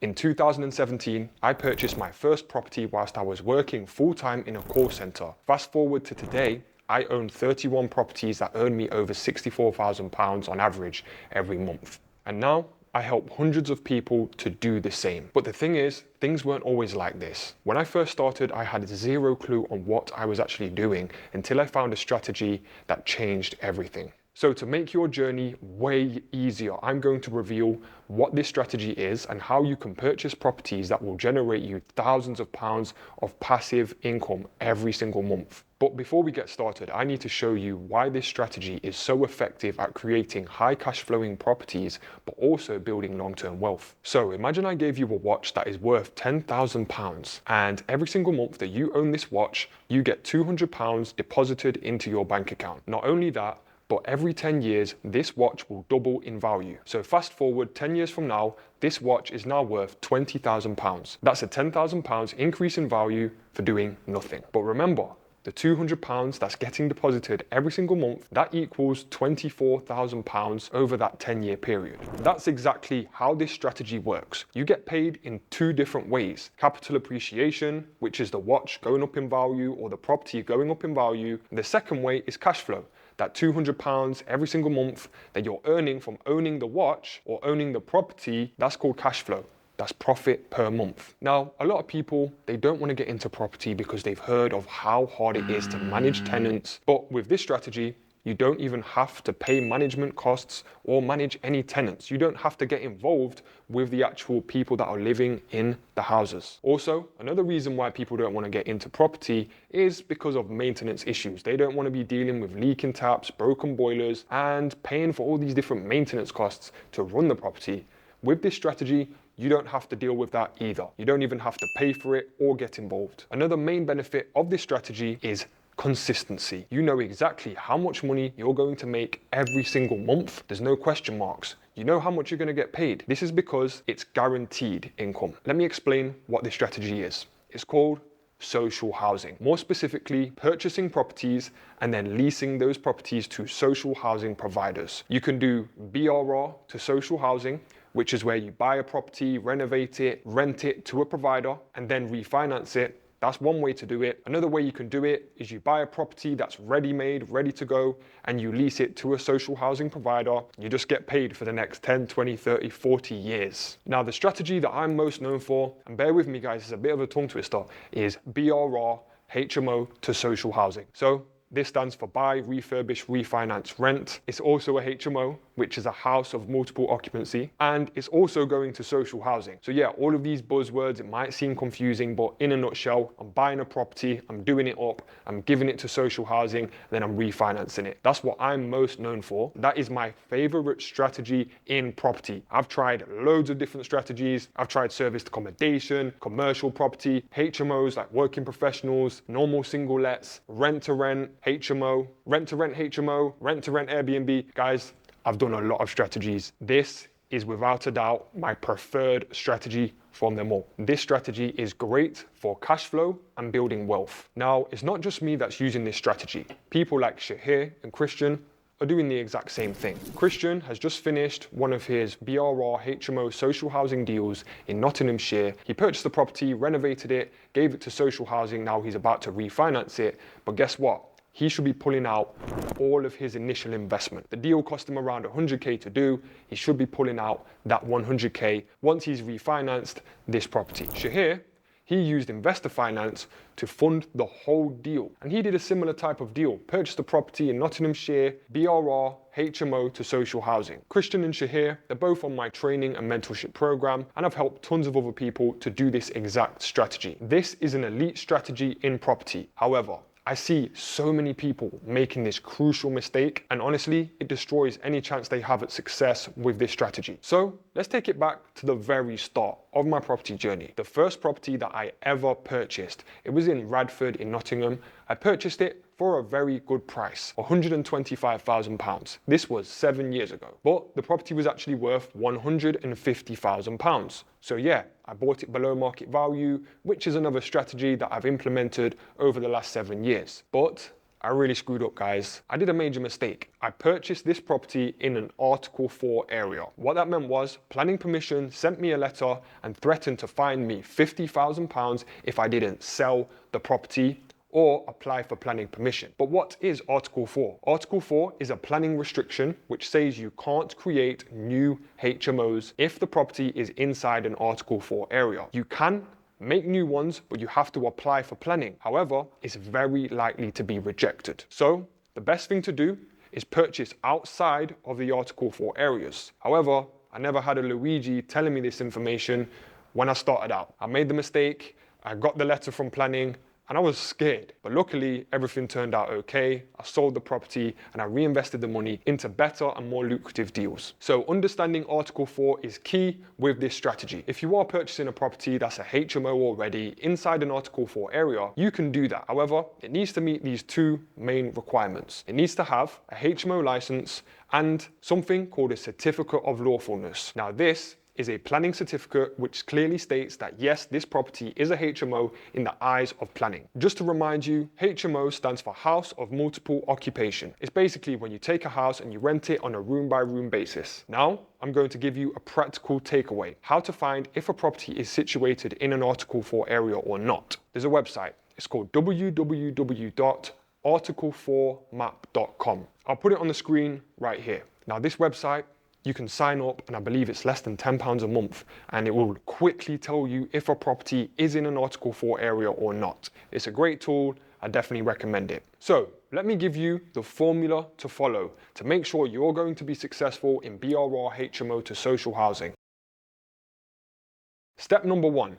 In 2017, I purchased my first property whilst I was working full-time in a call centre. Fast forward to today, I own 31 properties that earn me over £64,000 on average every month. And now I help hundreds of people to do the same. But the thing is, things weren't always like this. When I first started, I had zero clue on what I was actually doing until I found a strategy that changed everything. So to make your journey way easier, I'm going to reveal what this strategy is and how you can purchase properties that will generate you thousands of pounds of passive income every single month. But before we get started, I need to show you why this strategy is so effective at creating high cash flowing properties, but also building long-term wealth. So imagine I gave you a watch that is worth £10,000, and every single month that you own this watch, you get £200 deposited into your bank account. Not only that, but every 10 years, this watch will double in value. So fast forward 10 years from now, this watch is now worth £20,000. That's a £10,000 increase in value for doing nothing. But remember, the £200 that's getting deposited every single month, that equals £24,000 over that 10-year period. That's exactly how this strategy works. You get paid in two different ways. Capital appreciation, which is the watch going up in value or the property going up in value. And the second way is cash flow. That £200 every single month that you're earning from owning the watch or owning the property, that's called cash flow. That's profit per month. Now, a lot of people, they don't want to get into property because they've heard of how hard it is to manage tenants. But with this strategy, you don't even have to pay management costs or manage any tenants. You don't have to get involved with the actual people that are living in the houses. Also, another reason why people don't want to get into property is because of maintenance issues. They don't want to be dealing with leaking taps, broken boilers, and paying for all these different maintenance costs to run the property. With this strategy, you don't have to deal with that either. You don't even have to pay for it or get involved. Another main benefit of this strategy is consistency. You know exactly how much money you're going to make every single month. There's no question marks. You know how much you're going to get paid. This is because it's guaranteed income. Let me explain what this strategy is. It's called social housing. More specifically, purchasing properties and then leasing those properties to social housing providers. You can do BRR to social housing, which is where you buy a property, renovate it, rent it to a provider, and then refinance it. That's one way to do it. Another way you can do it is you buy a property that's ready-made, ready to go, and you lease it to a social housing provider. You just get paid for the next 10, 20, 30, 40 years. Now, the strategy that I'm most known for, and bear with me guys, it's a bit of a tongue twister, is BRR HMO to social housing. So this stands for buy, refurbish, refinance, rent. It's also a HMO, which is a house of multiple occupancy, and it's also going to social housing. So yeah, all of these buzzwords, it might seem confusing, but in a nutshell, I'm buying a property, I'm doing it up, I'm giving it to social housing, and then I'm refinancing it. That's what I'm most known for. That is my favorite strategy in property. I've tried loads of different strategies. I've tried serviced accommodation, commercial property, HMOs like working professionals, normal single lets, rent to rent HMO, rent to rent HMO, rent to rent Airbnb. Guys, I've done a lot of strategies. This is without a doubt my preferred strategy from them all. This strategy is great for cash flow and building wealth. Now, it's not just me that's using this strategy. People like Shahir and Christian are doing the exact same thing. Christian has just finished one of his BRR HMO social housing deals in Nottinghamshire. He purchased the property, renovated it, gave it to social housing. Now he's about to refinance it. But guess what? He should be pulling out all of his initial investment. The deal cost him around 100k to do. He should be pulling out that 100k once he's refinanced this property. Shahir, he used investor finance to fund the whole deal. And he did a similar type of deal, purchased a property in Nottinghamshire, BRR, HMO to social housing. Christian and Shahir, they're both on my training and mentorship program, and I've helped tons of other people to do this exact strategy. This is an elite strategy in property. However, I see so many people making this crucial mistake, and honestly, it destroys any chance they have at success with this strategy. So let's take it back to the very start of my property journey. The first property that I ever purchased, it was in Radford in Nottingham. I purchased it for a very good price, £125,000. This was 7 years ago, but the property was actually worth £150,000. So yeah, I bought it below market value, which is another strategy that I've implemented over the last 7 years. But I really screwed up, guys. I did a major mistake. I purchased this property in an Article 4 area. What that meant was planning permission sent me a letter and threatened to fine me £50,000 if I didn't sell the property or apply for planning permission. But what is Article 4? Article 4 is a planning restriction which says you can't create new HMOs if the property is inside an Article 4 area. You can make new ones, but you have to apply for planning. However, it's very likely to be rejected. So the best thing to do is purchase outside of the Article 4 areas. However, I never had a Luigi telling me this information when I started out. I made the mistake, I got the letter from planning, and I was scared. But luckily, everything turned out okay. I sold the property and I reinvested the money into better and more lucrative deals. So understanding Article 4 is key with this strategy. If you are purchasing a property that's a HMO already inside an Article 4 area, you can do that. However, it needs to meet these two main requirements. It needs to have a HMO license and something called a certificate of lawfulness. Now this is a planning certificate which clearly states that yes, this property is a HMO in the eyes of planning. Just to remind you, HMO stands for House of Multiple Occupation. It's basically when you take a house and you rent it on a room by room basis. Now, I'm going to give you a practical takeaway, how to find if a property is situated in an Article 4 area or not. There's a website, it's called www.article4map.com. I'll put it on the screen right here. Now this website, you can sign up and I believe it's less than £10 a month and it will quickly tell you if a property is in an Article 4 area or not. It's a great tool, I definitely recommend it. So let me give you the formula to follow to make sure you're going to be successful in BRR HMO to social housing. Step number 1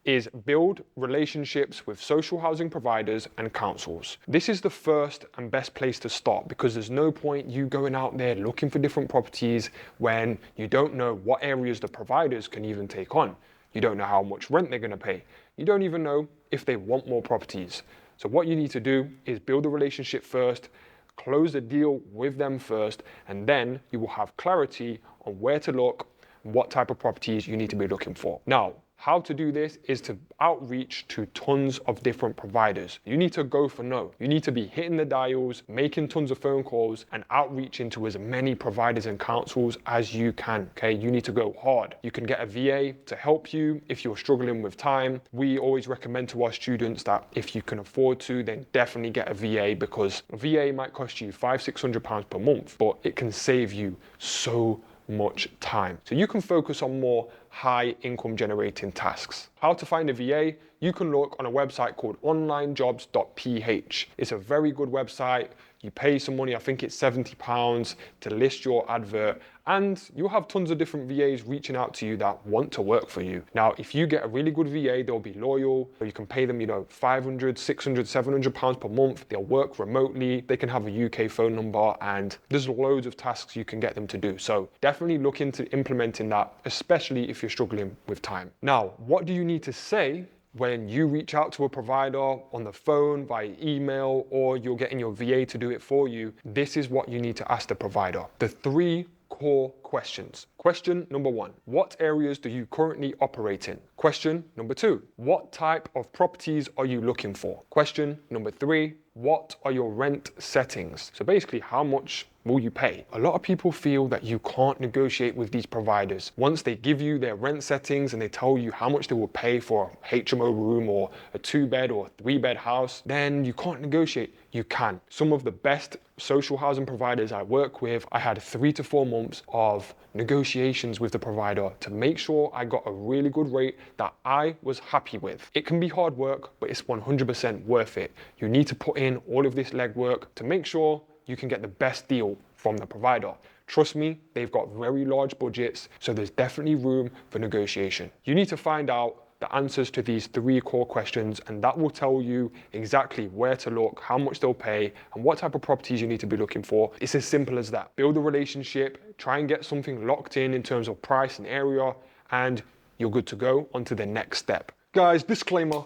is build relationships with social housing providers and councils. This is the first and best place to start because there's no point you going out there looking for different properties when you don't know what areas the providers can even take on. You don't know how much rent they're going to pay. You don't even know if they want more properties. So what you need to do is build a relationship first, close the deal with them first, and then you will have clarity on where to look, what type of properties you need to be looking for. Now, how to do this is to outreach to tons of different providers. You need to go for no. You need to be hitting the dials, making tons of phone calls and outreaching to as many providers and councils as you can, okay? You need to go hard. You can get a VA to help you if you're struggling with time. We always recommend to our students that if you can afford to, then definitely get a VA because a VA might cost you £500-600 per month, but it can save you so much time. So you can focus on more high income generating tasks. How to find a VA? You can look on a website called onlinejobs.ph. It's a very good website. You pay some money, I think it's £70 to list your advert, and you'll have tons of different VAs reaching out to you that want to work for you. Now, if you get a really good VA, they'll be loyal. You can pay them, £500, £600, £700 per month. They'll work remotely. They can have a UK phone number, and there's loads of tasks you can get them to do. So definitely look into implementing that, especially if you're struggling with time. Now, what do you need to say when you reach out to a provider on the phone, via email, or you're getting your VA to do it for you? This is what you need to ask the provider. The 3 core questions. Question number 1, what areas do you currently operate in? Question number 2, what type of properties are you looking for? Question number 3, what are your rent settings? So basically, how much will you pay? A lot of people feel that you can't negotiate with these providers. Once they give you their rent settings and they tell you how much they will pay for a HMO room or a 2-bed or 3-bed house, then you can't negotiate. You can. Some of the best social housing providers I work with, I had 3 to 4 months of negotiations with the provider to make sure I got a really good rate that I was happy with. It can be hard work, but it's 100% worth it. You need to put in all of this legwork to make sure you can get the best deal from the provider. Trust me, they've got very large budgets, so there's definitely room for negotiation. You need to find out the answers to these 3 core questions, and that will tell you exactly where to look, how much they'll pay, and what type of properties you need to be looking for. It's as simple as that. Build a relationship, try and get something locked in terms of price and area, and you're good to go on to the next step. Guys, disclaimer,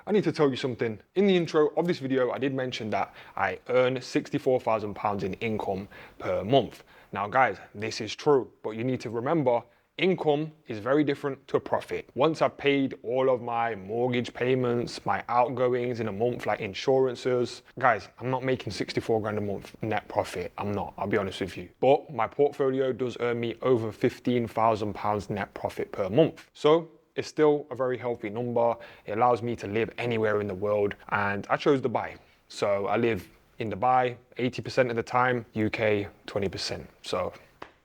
I need to tell you something. In the intro of this video, I did mention that I earn £64,000 in income per month. Now guys, this is true, but you need to remember, income is very different to profit. Once I've paid all of my mortgage payments, my outgoings in a month, like insurances, guys, I'm not making 64 grand a month net profit. I'm not, I'll be honest with you. But my portfolio does earn me over £15,000 net profit per month. So it's still a very healthy number. It allows me to live anywhere in the world. And I chose Dubai. So I live in Dubai 80% of the time, UK 20%. So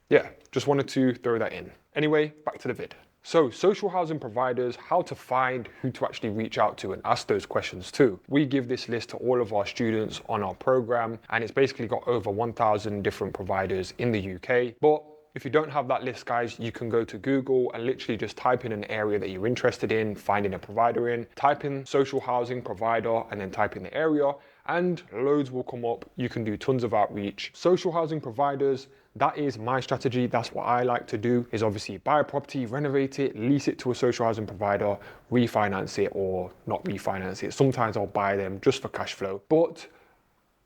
yeah, just wanted to throw that in. Anyway, back to the vid. So social housing providers, how to find who to actually reach out to and ask those questions to. We give this list to all of our students on our program, and it's basically got over 1,000 different providers in the UK. But if you don't have that list, guys, you can go to Google and literally just type in an area that you're interested in, finding a provider in, type in social housing provider, and then type in the area, and loads will come up. You can do tons of outreach. Social housing providers, that is my strategy. That's what I like to do, is obviously buy a property, renovate it, lease it to a social housing provider, refinance it or not refinance it. Sometimes I'll buy them just for cash flow. But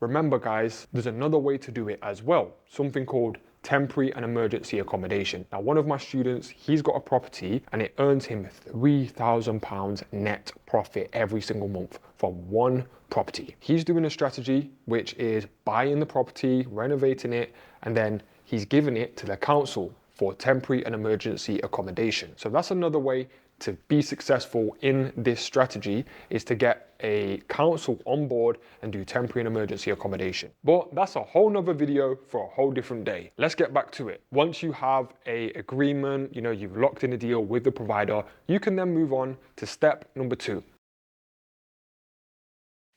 remember, guys, there's another way to do it as well, something called temporary and emergency accommodation. Now, one of my students, he's got a property and it earns him £3,000 net profit every single month for one property. He's doing a strategy which is buying the property, renovating it, and then he's giving it to the council for temporary and emergency accommodation. So that's another way to be successful in this strategy, is to get a council on board and do temporary and emergency accommodation. But that's a whole nother video for a whole different day. Let's get back to it. Once you have a agreement, you've locked in a deal with the provider, you can then move on to step number 2.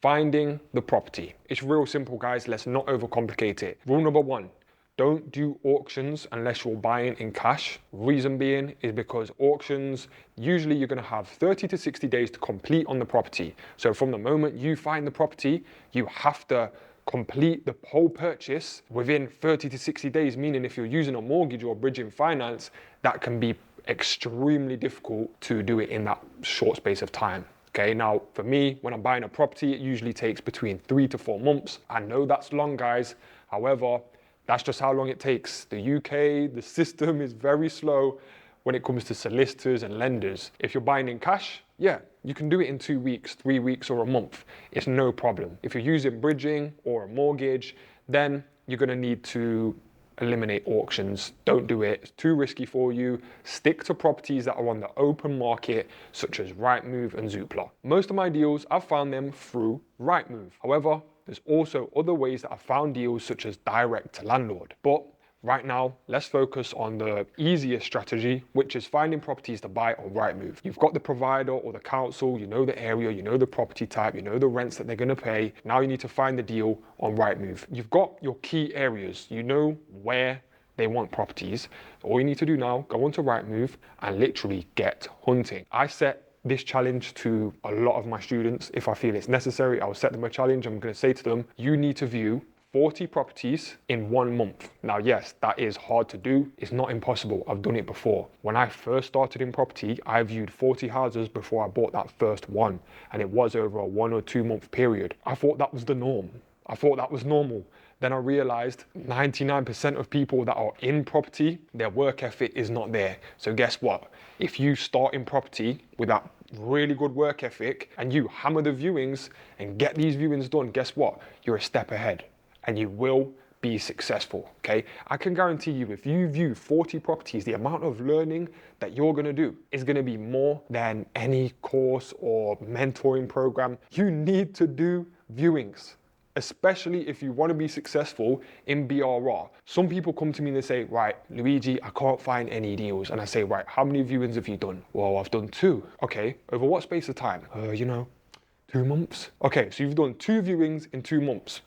Finding the property. It's real simple, guys. Let's not overcomplicate it. Rule number 1. Don't do auctions unless you're buying in cash. Reason being is because auctions, usually you're going to have 30 to 60 days to complete on the property. So from the moment you find the property, you have to complete the whole purchase within 30 to 60 days, meaning if you're using a mortgage or bridging finance, that can be extremely difficult to do it in that short space of time. Okay, now for me, when I'm buying a property, it usually takes between 3 to 4 months. I know that's long, guys. However, that's just how long it takes. The UK, the system is very slow when it comes to solicitors and lenders. If you're buying in cash, yeah, you can do it in 2 weeks, 3 weeks, or a month. It's no problem. If you're using bridging or a mortgage, then you're gonna need to eliminate auctions. Don't do it. It's too risky for you. Stick to properties that are on the open market, such as Rightmove and Zoopla. Most of my deals, I've found them through Rightmove. However, there's also other ways that I've found deals, such as direct to landlord. But right now, let's focus on the easiest strategy, which is finding properties to buy on Rightmove. You've got the provider or the council, you know the area, you know the property type, you know the rents that they're gonna pay. Now you need to find the deal on Rightmove. You've got your key areas, you know where they want properties. All you need to do now, go onto Rightmove and literally get hunting. I set this challenge to a lot of my students. If I feel it's necessary, I'll set them a challenge. I'm going to say to them, you need to view 40 properties in 1 month. Now, yes, that is hard to do. It's not impossible. I've done it before. When I first started in property, I viewed 40 houses before I bought that first one. And it was over a 1 or 2 month period. I thought that was the norm. I thought that was normal. Then I realized 99% of people that are in property, their work ethic is not there. So guess what? If you start in property with that really good work ethic and you hammer the viewings and get these viewings done, guess what? You're a step ahead and you will be successful, okay? I can guarantee you, if you view 40 properties, the amount of learning that you're gonna do is gonna be more than any course or mentoring program. You need to do viewings, especially if you want to be successful in BRR. Some people come to me and they say, right, Luigi, I can't find any deals. And I say, right, how many viewings have you done? Well, I've done 2. Okay, over what space of time? 2 months. Okay, so you've done 2 viewings in 2 months.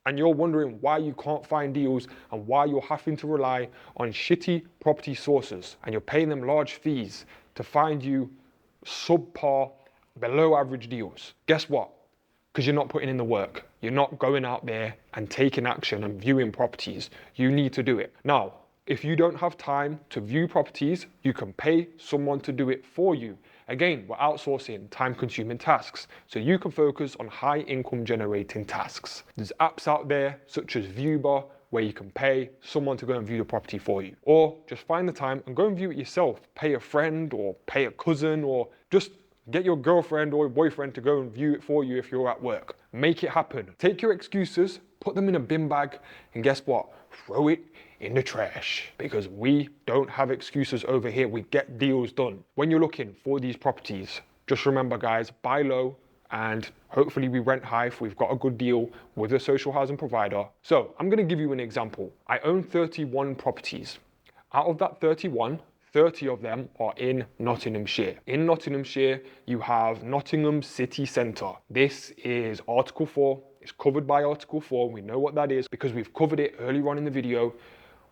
And you're wondering why you can't find deals and why you're having to rely on shitty property sources and you're paying them large fees to find you subpar, below average deals. Guess what? Because you're not putting in the work. You're not going out there and taking action and viewing properties. You need to do it. Now, if you don't have time to view properties, you can pay someone to do it for you. Again, we're outsourcing time-consuming tasks, so you can focus on high income generating tasks. There's apps out there such as Viewber, where you can pay someone to go and view the property for you. Or just find the time and go and view it yourself. Pay a friend or pay a cousin, or just get your girlfriend or boyfriend to go and view it for you if you're at work. Make it happen. Take your excuses, put them in a bin bag, and guess what? Throw it in the trash, because we don't have excuses over here. We get deals done. When you're looking for these properties, just remember, guys, buy low and hopefully we rent high if we've got a good deal with a social housing provider. So I'm going to give you an example. I own 31 properties. Out of that 31, 30 of them are in Nottinghamshire. In Nottinghamshire, you have Nottingham City Centre. This is Article 4. It's covered by Article 4. We know what that is because we've covered it earlier on in the video.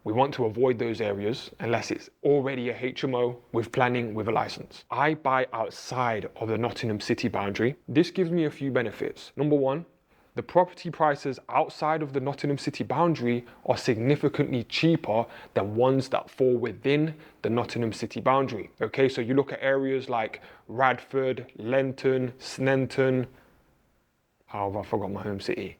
We want to avoid those areas unless it's already a HMO with planning with a license. I buy outside of the Nottingham City boundary. This gives me a few benefits. Number one, the property prices outside of the Nottingham City boundary are significantly cheaper than ones that fall within the Nottingham City boundary. Okay, so you look at areas like Radford, Lenton, Snenton. How have I forgot my home city?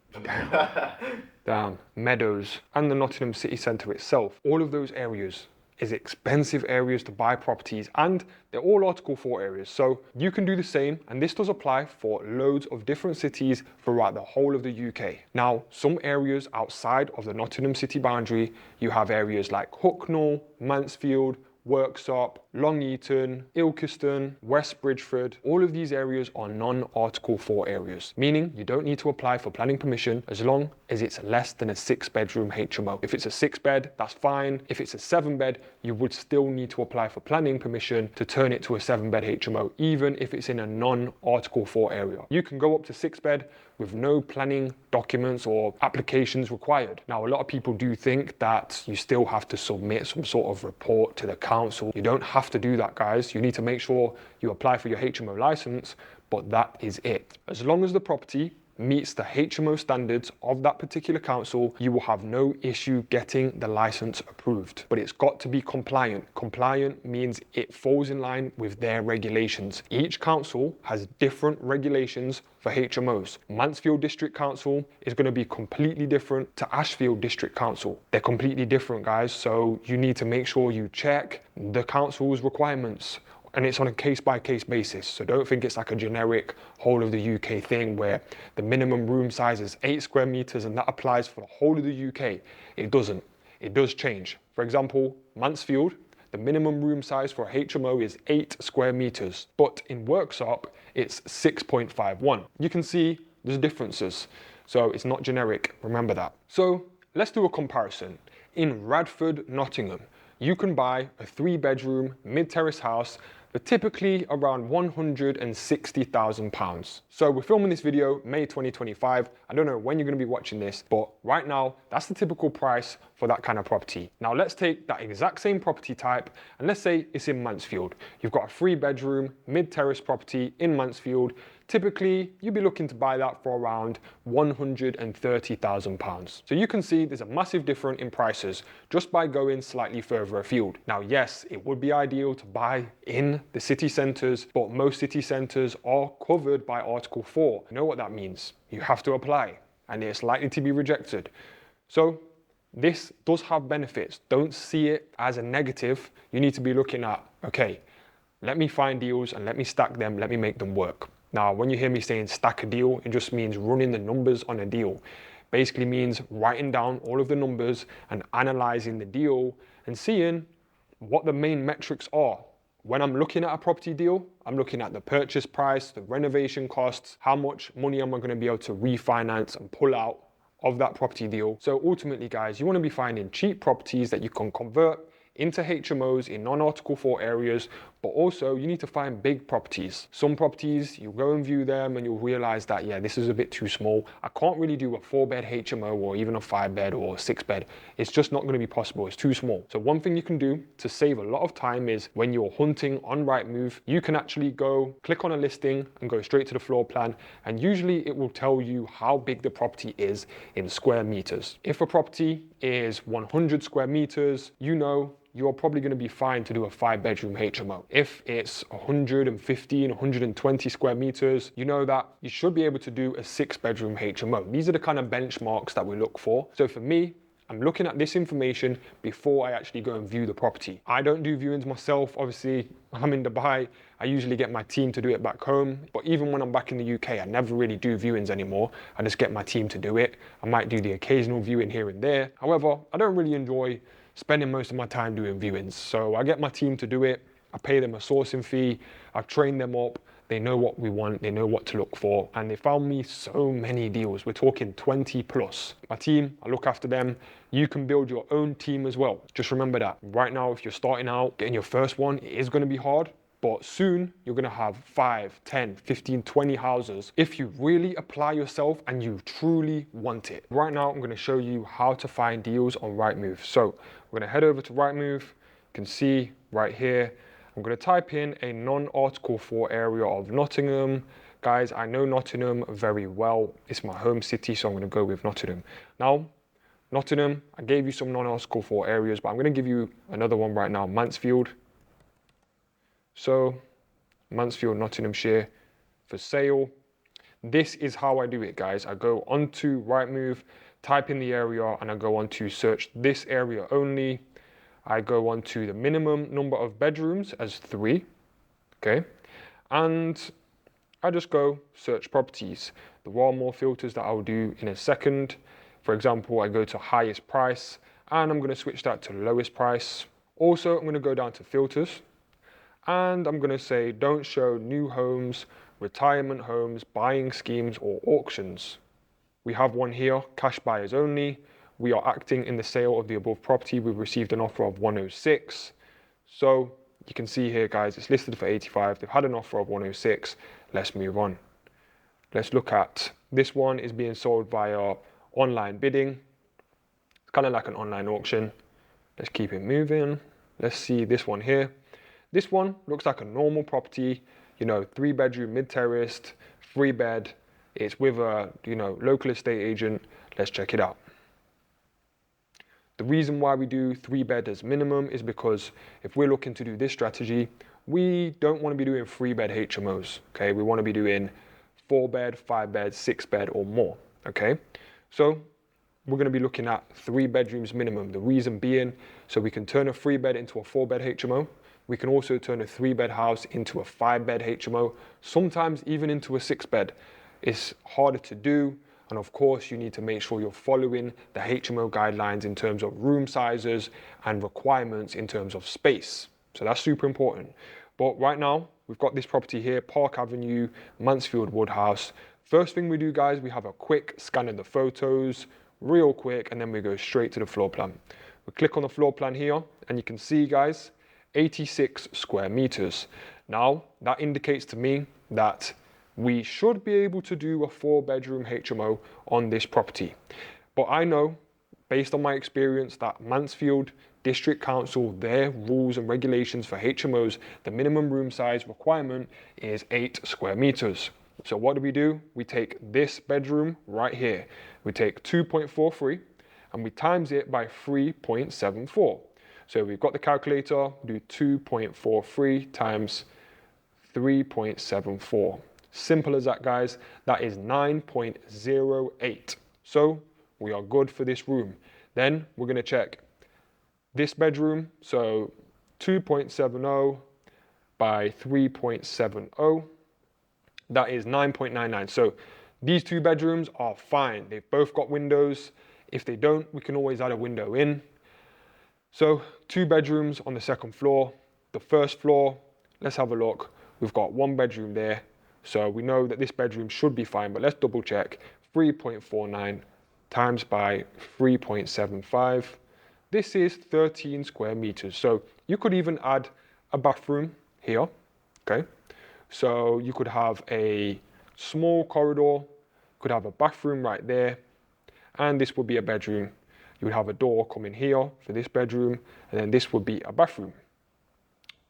Damn. Meadows, and the Nottingham City Centre itself. All of those areas is expensive areas to buy properties, and they're all Article 4 areas. So you can do the same, and this does apply for loads of different cities throughout the whole of the UK. Now, some areas outside of the Nottingham City boundary, you have areas like Hucknall, Mansfield, Worksop, Long Eaton, Ilkeston, West Bridgeford. All of these areas are non-Article 4 areas, meaning you don't need to apply for planning permission as long as it's less than a 6-bedroom HMO. If it's a 6-bed, that's fine. If it's a 7-bed, you would still need to apply for planning permission to turn it to a 7-bed HMO, even if it's in a non-Article 4 area. You can go up to 6-bed with no planning documents or applications required. Now, a lot of people do think that you still have to submit some sort of report to the council. You don't have to do that, guys. You need to make sure you apply for your HMO license, but that is it. As long as the property meets the HMO standards of that particular council, you will have no issue getting the license approved. But it's got to be compliant. Compliant means it falls in line with their regulations. Each council has different regulations for HMOs. Mansfield District Council is going to be completely different to Ashfield District Council. They're completely different, guys, so you need to make sure you check the council's requirements. And it's on a case-by-case basis. So don't think it's like a generic whole of the UK thing where the minimum room size is 8 square meters and that applies for the whole of the UK. It doesn't. It does change. For example, Mansfield, the minimum room size for a HMO is 8 square meters. But in Worksop, it's 6.51. You can see there's differences. So it's not generic. Remember that. So let's do a comparison. In Radford, Nottingham, you can buy a 3-bedroom mid-terrace house for typically around £160,000. So we're filming this video May 2025. I don't know when you're going to be watching this, but right now that's the typical price for that kind of property. Now let's take that exact same property type and let's say it's in Mansfield. You've got a 3-bedroom mid-terrace property in Mansfield. Typically, you'd be looking to buy that for around £130,000. So you can see there's a massive difference in prices just by going slightly further afield. Now, yes, it would be ideal to buy in the city centres, but most city centres are covered by Article 4. You know what that means? You have to apply and it's likely to be rejected. So this does have benefits. Don't see it as a negative. You need to be looking at, okay, let me find deals and let me stack them, let me make them work. Now, when you hear me saying stack a deal, it just means running the numbers on a deal. Basically means writing down all of the numbers and analyzing the deal and seeing what the main metrics are. When I'm looking at a property deal, I'm looking at the purchase price, the renovation costs, how much money am I going to be able to refinance and pull out of that property deal. So ultimately, guys, you want to be finding cheap properties that you can convert into HMOs in non-Article 4 areas, but also you need to find big properties. Some properties, you go and view them and you'll realize that, yeah, this is a bit too small. I can't really do a 4-bed HMO or even a 5-bed or a 6-bed. It's just not going to be possible. It's too small. So one thing you can do to save a lot of time is when you're hunting on Rightmove, you can actually go click on a listing and go straight to the floor plan. And usually it will tell you how big the property is in square meters. If a property is 100 square meters, you know you're probably going to be fine to do a 5-bedroom HMO. If it's 115, 120 square meters, you know that you should be able to do a 6-bedroom HMO. These are the kind of benchmarks that we look for. So for me, I'm looking at this information before I actually go and view the property. I don't do viewings myself. Obviously, I'm in Dubai. I usually get my team to do it back home. But even when I'm back in the UK, I never really do viewings anymore. I just get my team to do it. I might do the occasional viewing here and there. However, I don't really enjoy spending most of my time doing viewings. So I get my team to do it. I pay them a sourcing fee. I train them up. They know what we want, they know what to look for, and they found me so many deals. We're talking 20 plus. My team, I look after them. You can build your own team as well. Just remember that. Right now, if you're starting out, getting your first one, it is gonna be hard, but soon you're gonna have 5, 10, 15, 20 houses if you really apply yourself and you truly want it. Right now, I'm gonna show you how to find deals on Rightmove. So we're gonna head over to Rightmove. You can see right here, I'm going to type in a non-Article 4 area of Nottingham. Guys, I know Nottingham very well. It's my home city, so I'm going to go with Nottingham. Now, Nottingham, I gave you some non-Article 4 areas, but I'm going to give you another one right now, Mansfield. So, Mansfield, Nottinghamshire, for sale. This is how I do it, guys. I go onto Rightmove, type in the area, and I go on to search this area only. I go on to the minimum number of bedrooms as 3, okay? And I just go search properties. There are more filters that I'll do in a second. For example, I go to highest price and I'm gonna switch that to lowest price. Also, I'm gonna go down to filters and I'm gonna say, don't show new homes, retirement homes, buying schemes or auctions. We have one here, cash buyers only. We are acting in the sale of the above property. We've received an offer of 106. So you can see here, guys, it's listed for 85. They've had an offer of 106. Let's move on. Let's look at this one is being sold via online bidding. It's kind of like an online auction. Let's keep it moving. Let's see this one here. This one looks like a normal property, 3-bedroom, mid-terraced, 3-bed. It's with a, local estate agent. Let's check it out. The reason why we do 3-bed as minimum is because if we're looking to do this strategy, we don't want to be doing 3-bed HMOs, okay? We want to be doing 4-bed, 5-bed, 6-bed or more, okay? So we're going to be looking at 3 bedrooms minimum. The reason being, so we can turn a 3-bed into a 4-bed HMO. We can also turn a 3-bed house into a 5-bed HMO, sometimes even into a 6-bed. It's harder to do. And of course, you need to make sure you're following the HMO guidelines in terms of room sizes and requirements in terms of space. So that's super important. But right now, we've got this property here, Park Avenue, Mansfield Woodhouse. First thing we do, guys, we have a quick scan of the photos, real quick, and then we go straight to the floor plan. We click on the floor plan here, and you can see, guys, 86 square meters. Now, that indicates to me that we should be able to do a 4-bedroom HMO on this property. But I know, based on my experience, that Mansfield District Council, their rules and regulations for HMOs, the minimum room size requirement is 8 square meters. So what do? We take this bedroom right here. We take 2.43 and we times it by 3.74. So we've got the calculator, do 2.43 times 3.74. Simple as that, guys. That is 9.08. So we are good for this room. Then we're going to check this bedroom. So 2.70 by 3.70. That is 9.99. So these 2 bedrooms are fine. They've both got windows. If they don't, we can always add a window in. So 2 bedrooms on the 2nd floor. The 1st floor, let's have a look. We've got 1 bedroom there. So we know that this bedroom should be fine, but let's double check. 3.49 times by 3.75. This is 13 square meters. So you could even add a bathroom here, okay? So you could have a small corridor, could have a bathroom right there, and this would be a bedroom. You would have a door coming here for this bedroom, and then this would be a bathroom.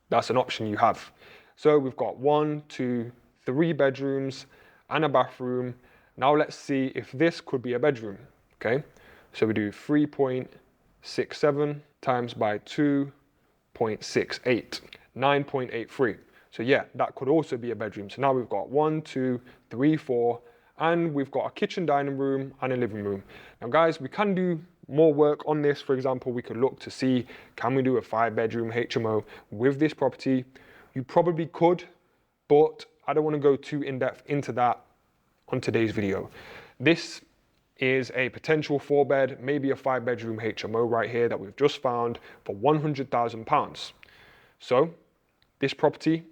That's an option you have. So we've got 1, 2, 3 bedrooms and a bathroom. Now let's see if this could be a bedroom, okay? So we do 3.67 times by 2.68, 9.83. So yeah, that could also be a bedroom. So now we've got 1, 2, 3, 4, and we've got a kitchen, dining room, and a living room. Now guys, we can do more work on this, for example, we could look to see, can we do a 5-bedroom HMO with this property? You probably could, but I don't want to go too in depth into that on today's video. This is a potential 4-bed, maybe a 5-bedroom HMO right here that we've just found for £100,000. So this property,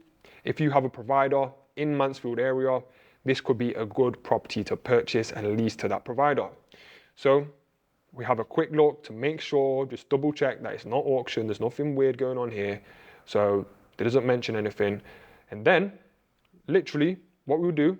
if you have a provider in Mansfield area, this could be a good property to purchase and lease to that provider. So we have a quick look to make sure, just double check that it's not auction, there's nothing weird going on here. So it doesn't mention anything. And then literally what we'll do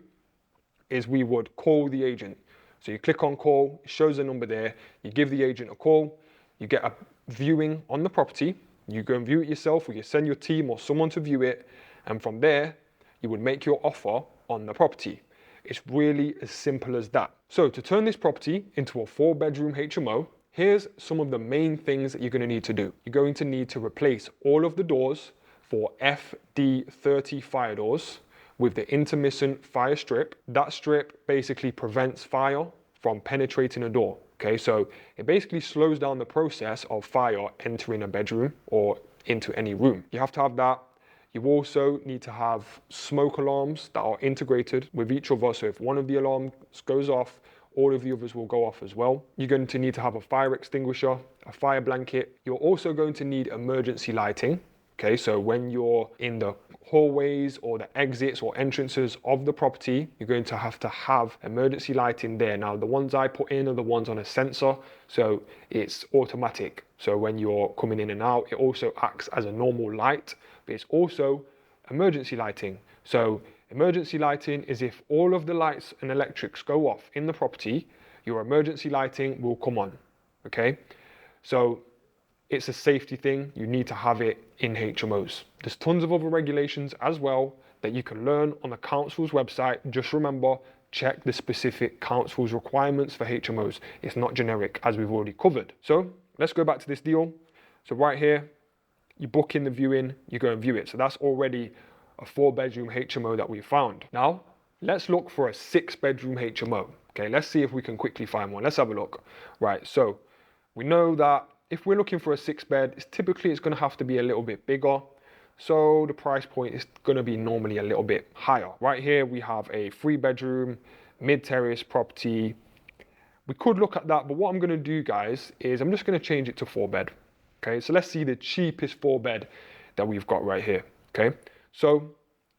is we would call the agent. So you click on call, it shows the number there, you give the agent a call, you get a viewing on the property, you go and view it yourself, or you send your team or someone to view it, and from there, you would make your offer on the property. It's really as simple as that. So to turn this property into a 4-bedroom HMO, here's some of the main things that you're going to need to do. You're going to need to replace all of the doors for FD30 fire doors with the intermittent fire strip. That strip basically prevents fire from penetrating a door. Okay, so it basically slows down the process of fire entering a bedroom or into any room. You have to have that. You also need to have smoke alarms that are integrated with each other. So if one of the alarms goes off, all of the others will go off as well. You're going to need to have a fire extinguisher, a fire blanket. You're also going to need emergency lighting. Okay, so when you're in the hallways or the exits or entrances of the property, you're going to have emergency lighting there. Now, the ones I put in are the ones on a sensor, so it's automatic. So when you're coming in and out, it also acts as a normal light, but it's also emergency lighting. So emergency lighting is if all of the lights and electrics go off in the property, your emergency lighting will come on, okay? So it's a safety thing. You need to have it in HMOs. There's tons of other regulations as well that you can learn on the council's website. Just remember, check the specific council's requirements for HMOs. It's not generic, as we've already covered. So let's go back to this deal. So right here, you book in the viewing, you go and view it. So that's already a 4-bedroom HMO that we found. Now, let's look for a 6-bedroom HMO. Okay, let's see if we can quickly find one. Let's have a look. Right, so we know that if we're looking for a 6-bed, it's going to have to be a little bit bigger. So the price point is going to be normally a little bit higher. Right here, we have a 3-bedroom, mid-terrace property. We could look at that, but what I'm going to do, guys, is I'm just going to change it to 4-bed. Okay, so let's see the cheapest 4-bed that we've got right here. Okay, so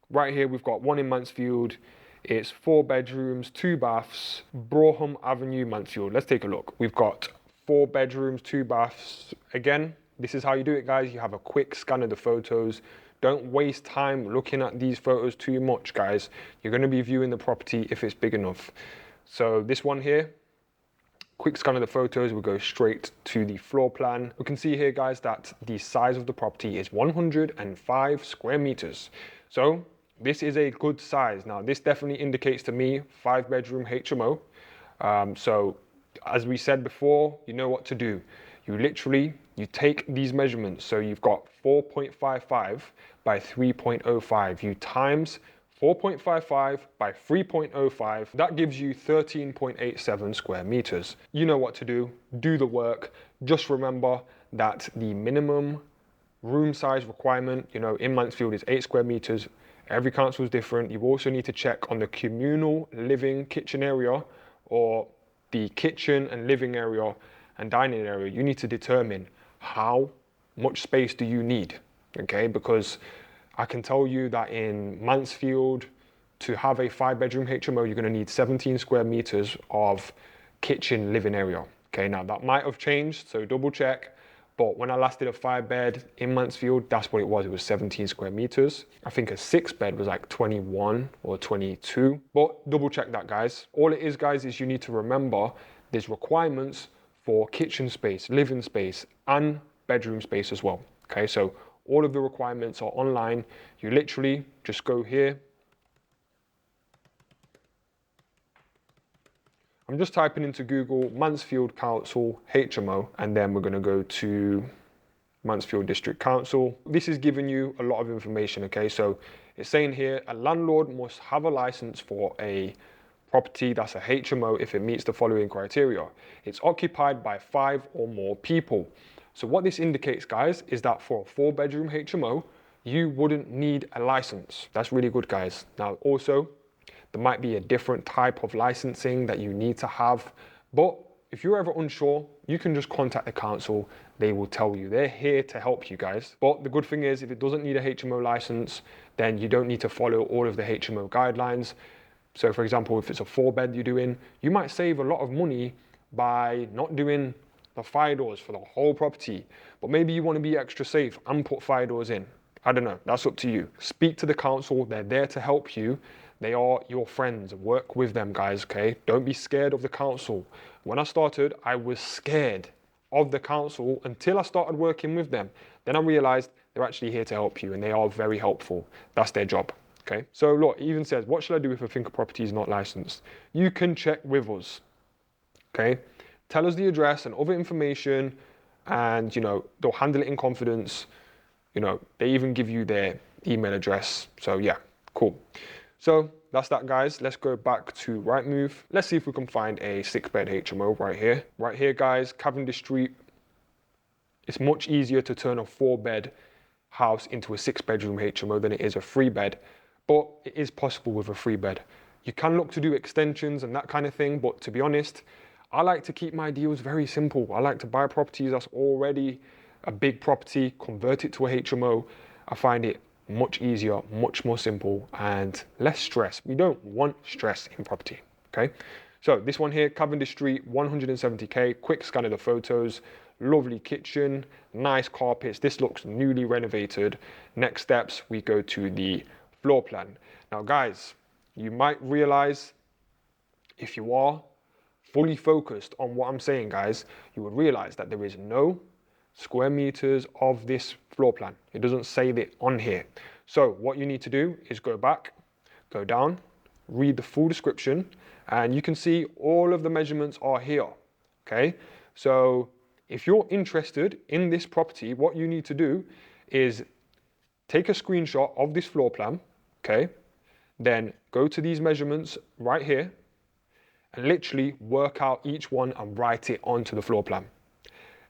right here, we've got one in Mansfield. It's 4 bedrooms, 2 baths, Brougham Avenue, Mansfield. Let's take a look. We've got 4 bedrooms, 2 baths. Again, this is how you do it, guys. You have a quick scan of the photos. Don't waste time looking at these photos too much, guys. You're going to be viewing the property if it's big enough. So this one here, quick scan of the photos, we'll go straight to the floor plan. We can see here, guys, that the size of the property is 105 square meters. So this is a good size. Now, this definitely indicates to me 5-bedroom HMO. So as we said before, you know what to do. You take these measurements. So you've got 4.55 by 3.05. You times 4.55 by 3.05. That gives you 13.87 square meters. You know what to do. Do the work. Just remember that the minimum room size requirement, in Mansfield is 8 square meters. Every council is different. You also need to check on the communal living kitchen area or the kitchen and living area and dining area. You need to determine how much space do you need, okay? Because I can tell you that in Mansfield, to have a 5-bedroom HMO, you're gonna need 17 square meters of kitchen living area, okay? Now that might have changed, so double check. But when I last did a 5-bed in Mansfield, that's what it was 17 square meters. I think a 6-bed was like 21 or 22, but double check that, guys. All it is, guys, is you need to remember there's requirements for kitchen space, living space, and bedroom space as well, okay? So all of the requirements are online. You literally just go here. I'm just typing into Google Mansfield Council HMO, and then we're gonna go to Mansfield District Council. This is giving you a lot of information, okay? So it's saying here, a landlord must have a license for a property that's a HMO if it meets the following criteria. It's occupied by 5 or more people. So what this indicates, guys, is that for a 4-bedroom HMO, you wouldn't need a license. That's really good, guys. Now, also, there might be a different type of licensing that you need to have, but if you're ever unsure, you can just contact the council. They will tell you. They're here to help you guys. But the good thing is, if it doesn't need a HMO license, then you don't need to follow all of the HMO guidelines. So for example, if it's a 4-bed you're doing, you might save a lot of money by not doing the fire doors for the whole property. But maybe you want to be extra safe and put fire doors in. I don't know, that's up to you. Speak to the council, they're there to help you. They are your friends, work with them, guys, okay? Don't be scared of the council. When I started, I was scared of the council until I started working with them. Then I realized they're actually here to help you and they are very helpful. That's their job, okay? So look, it even says, what should I do if I think a property is not licensed? You can check with us, okay? Tell us the address and other information and, they'll handle it in confidence. They even give you their email address. So yeah, cool. So that's that, guys. Let's go back to Rightmove. Let's see if we can find a 6-bed HMO right here. Right here, guys, Cavendish Street. It's much easier to turn a 4-bed house into a 6-bedroom HMO than it is a 3-bed, but it is possible with a 3-bed. You can look to do extensions and that kind of thing, but to be honest, I like to keep my deals very simple. I like to buy properties that's already a big property, convert it to a HMO. I find it much easier, much more simple and less stress. We don't want stress in property, okay? So this one here, Cavendish Street, 170K, quick scan of the photos, lovely kitchen, nice carpets. This looks newly renovated. Next steps, we go to the floor plan. Now guys, you might realize if you are fully focused on what I'm saying, guys, you would realize that there is no square meters of this floor plan. It doesn't say that on here. So what you need to do is go back, go down, read the full description, and you can see all of the measurements are here, okay? So if you're interested in this property, what you need to do is take a screenshot of this floor plan, okay? Then go to these measurements right here and literally work out each one and write it onto the floor plan.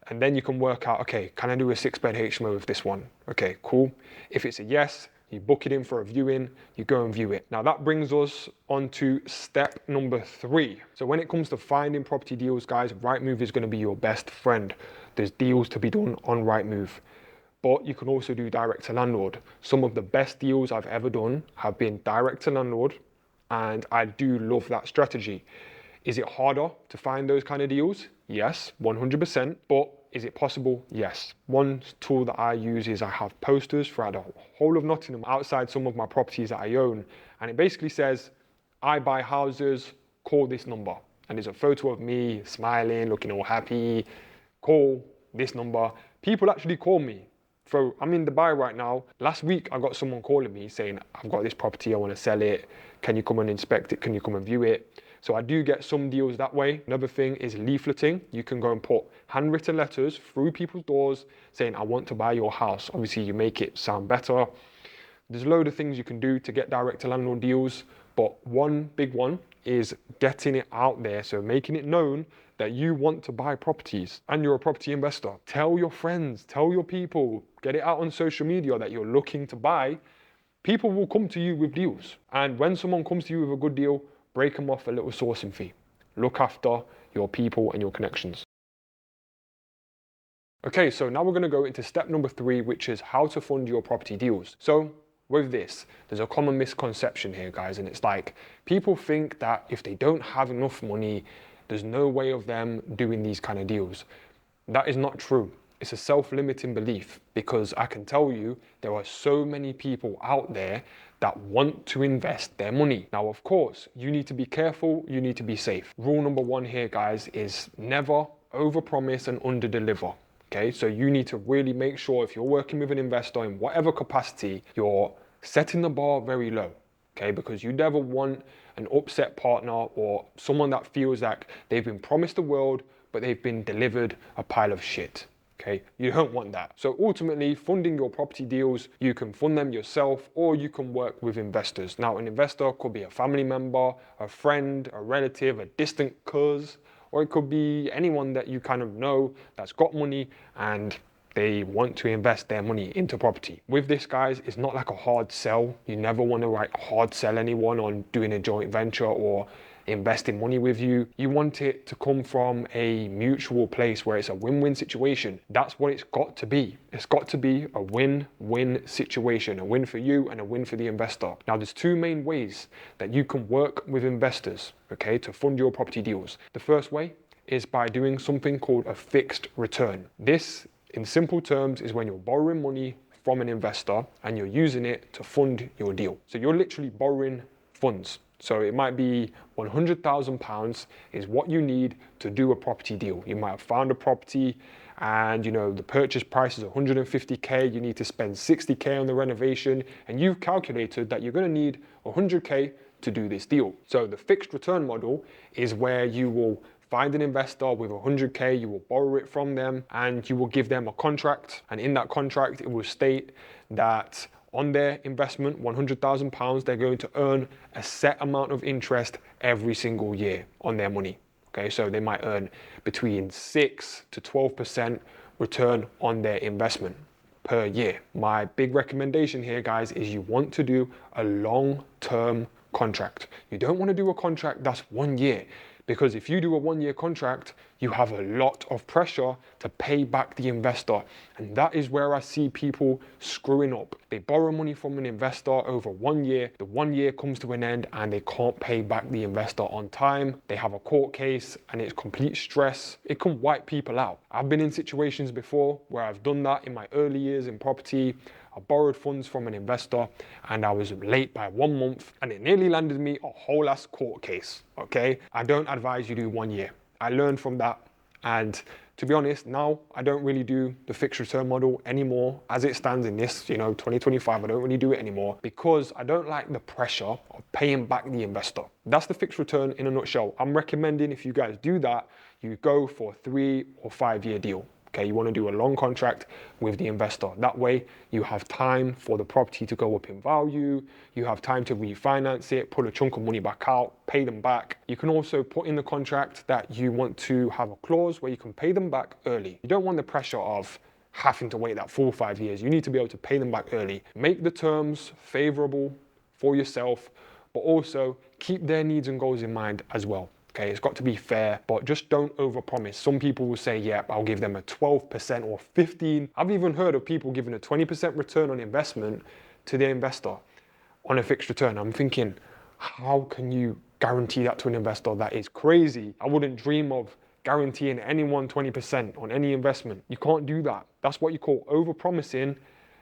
And then you can work out, okay, can I do a 6-bed HMO with this one? Okay, cool. If it's a yes, you book it in for a viewing, you go and view it. Now that brings us on to step number 3. So when it comes to finding property deals, guys, Rightmove is gonna be your best friend. There's deals to be done on Rightmove, but you can also do direct to landlord. Some of the best deals I've ever done have been direct to landlord, and I do love that strategy. Is it harder to find those kind of deals? Yes, 100%, but is it possible? Yes. One tool that I use is I have posters throughout the whole of Nottingham outside some of my properties that I own. And it basically says, I buy houses, call this number. And there's a photo of me smiling, looking all happy, call this number. People actually call me. So I'm in Dubai right now. Last week, I got someone calling me saying, I've got this property, I want to sell it. Can you come and inspect it? Can you come and view it? So I do get some deals that way. Another thing is leafleting. You can go and put handwritten letters through people's doors saying, I want to buy your house. Obviously, you make it sound better. There's a load of things you can do to get direct to landlord deals, but one big one is getting it out there. So making it known that you want to buy properties and you're a property investor. Tell your friends, tell your people, get it out on social media that you're looking to buy. People will come to you with deals. And when someone comes to you with a good deal, break them off a little sourcing fee. Look after your people and your connections. Okay, so now we're going to go into step number 3, which is how to fund your property deals. So with this, there's a common misconception here, guys, and it's like people think that if they don't have enough money, there's no way of them doing these kind of deals. That is not true. It's a self-limiting belief, because I can tell you there are so many people out there that want to invest their money. Now, of course, you need to be careful, you need to be safe. Rule number 1 here, guys, is never overpromise and underdeliver. Okay, so you need to really make sure if you're working with an investor in whatever capacity, you're setting the bar very low. Okay, because you never want an upset partner or someone that feels like they've been promised the world, but they've been delivered a pile of shit. Okay, you don't want that. So ultimately, funding your property deals, you can fund them yourself or you can work with investors. Now, an investor could be a family member, a friend, a relative, a distant cuz, or it could be anyone that you kind of know that's got money and they want to invest their money into property. With this, guys, it's not like a hard sell. You never want to hard sell anyone on doing a joint venture or investing money with you. You want it to come from a mutual place where it's a win-win situation. That's what it's got to be. It's got to be a win-win situation, a win for you and a win for the investor. Now, there's two main ways that you can work with investors, okay, to fund your property deals. The first way is by doing something called a fixed return. This, in simple terms, is when you're borrowing money from an investor and you're using it to fund your deal. So you're literally borrowing funds. So it might be £100,000 is what you need to do a property deal. You might have found a property and the purchase price is 150k, you need to spend 60k on the renovation, and you've calculated that you're going to need 100k to do this deal. So the fixed return model is where you will find an investor with 100k, you will borrow it from them and you will give them a contract, and in that contract it will state that on their investment, £100,000, they're going to earn a set amount of interest every single year on their money. Okay, so they might earn between 6 to 12% return on their investment per year. My big recommendation here, guys, is you want to do a long-term contract. You don't want to do a contract that's 1 year, because if you do a 1 year contract, you have a lot of pressure to pay back the investor. And that is where I see people screwing up. They borrow money from an investor over 1 year. The 1 year comes to an end and they can't pay back the investor on time. They have a court case and it's complete stress. It can wipe people out. I've been in situations before where I've done that in my early years in property. I borrowed funds from an investor and I was late by 1 month and it nearly landed me a whole ass court case, okay? I don't advise you do 1 year. I learned from that, and to be honest, now I don't really do the fixed return model anymore. As it stands in this, 2025, I don't really do it anymore because I don't like the pressure of paying back the investor. That's the fixed return in a nutshell. I'm recommending if you guys do that, you go for a 3 or 5 year deal. Okay, you want to do a long contract with the investor. That way you have time for the property to go up in value. You have time to refinance it, pull a chunk of money back out, pay them back. You can also put in the contract that you want to have a clause where you can pay them back early. You don't want the pressure of having to wait that full 5 years. You need to be able to pay them back early. Make the terms favorable for yourself, but also keep their needs and goals in mind as well. Okay, it's got to be fair, but just don't overpromise. Some people will say, yeah, I'll give them a 12% or 15%. I've even heard of people giving a 20% return on investment to their investor on a fixed return. I'm thinking, how can you guarantee that to an investor? That is crazy. I wouldn't dream of guaranteeing anyone 20% on any investment. You can't do that. That's what you call overpromising,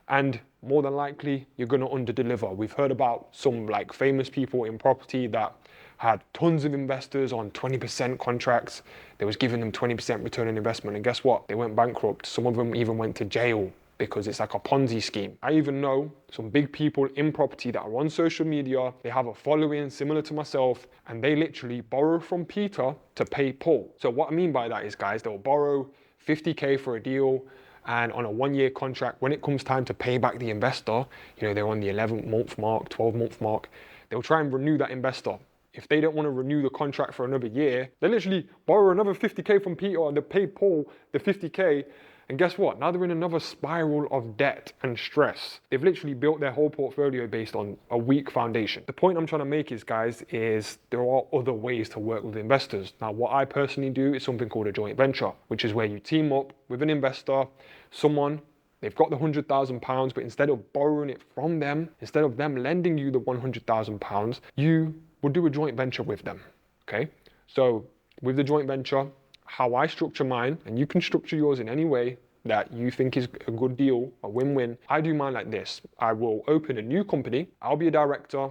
and more than likely, you're gonna underdeliver. We've heard about some famous people in property that had tons of investors on 20% contracts. They was giving them 20% return on investment, and guess what? They went bankrupt. Some of them even went to jail because it's like a Ponzi scheme. I even know some big people in property that are on social media. They have a following similar to myself, and they literally borrow from Peter to pay Paul. So what I mean by that is, guys, they'll borrow 50k for a deal, and on a 1 year contract, when it comes time to pay back the investor, they're on the 11th month mark, 12th month mark, they'll try and renew that investor. If they don't want to renew the contract for another year, they literally borrow another 50k from Peter and they pay Paul the 50k. And guess what? Now they're in another spiral of debt and stress. They've literally built their whole portfolio based on a weak foundation. The point I'm trying to make is, guys, is there are other ways to work with investors. Now, what I personally do is something called a joint venture, which is where you team up with an investor, they've got the £100,000, but instead of borrowing it from them, instead of them lending you the £100,000, you will do a joint venture with them, okay? So with the joint venture, how I structure mine, and you can structure yours in any way that you think is a good deal, a win-win. I do mine like this. I will open a new company. I'll be a director.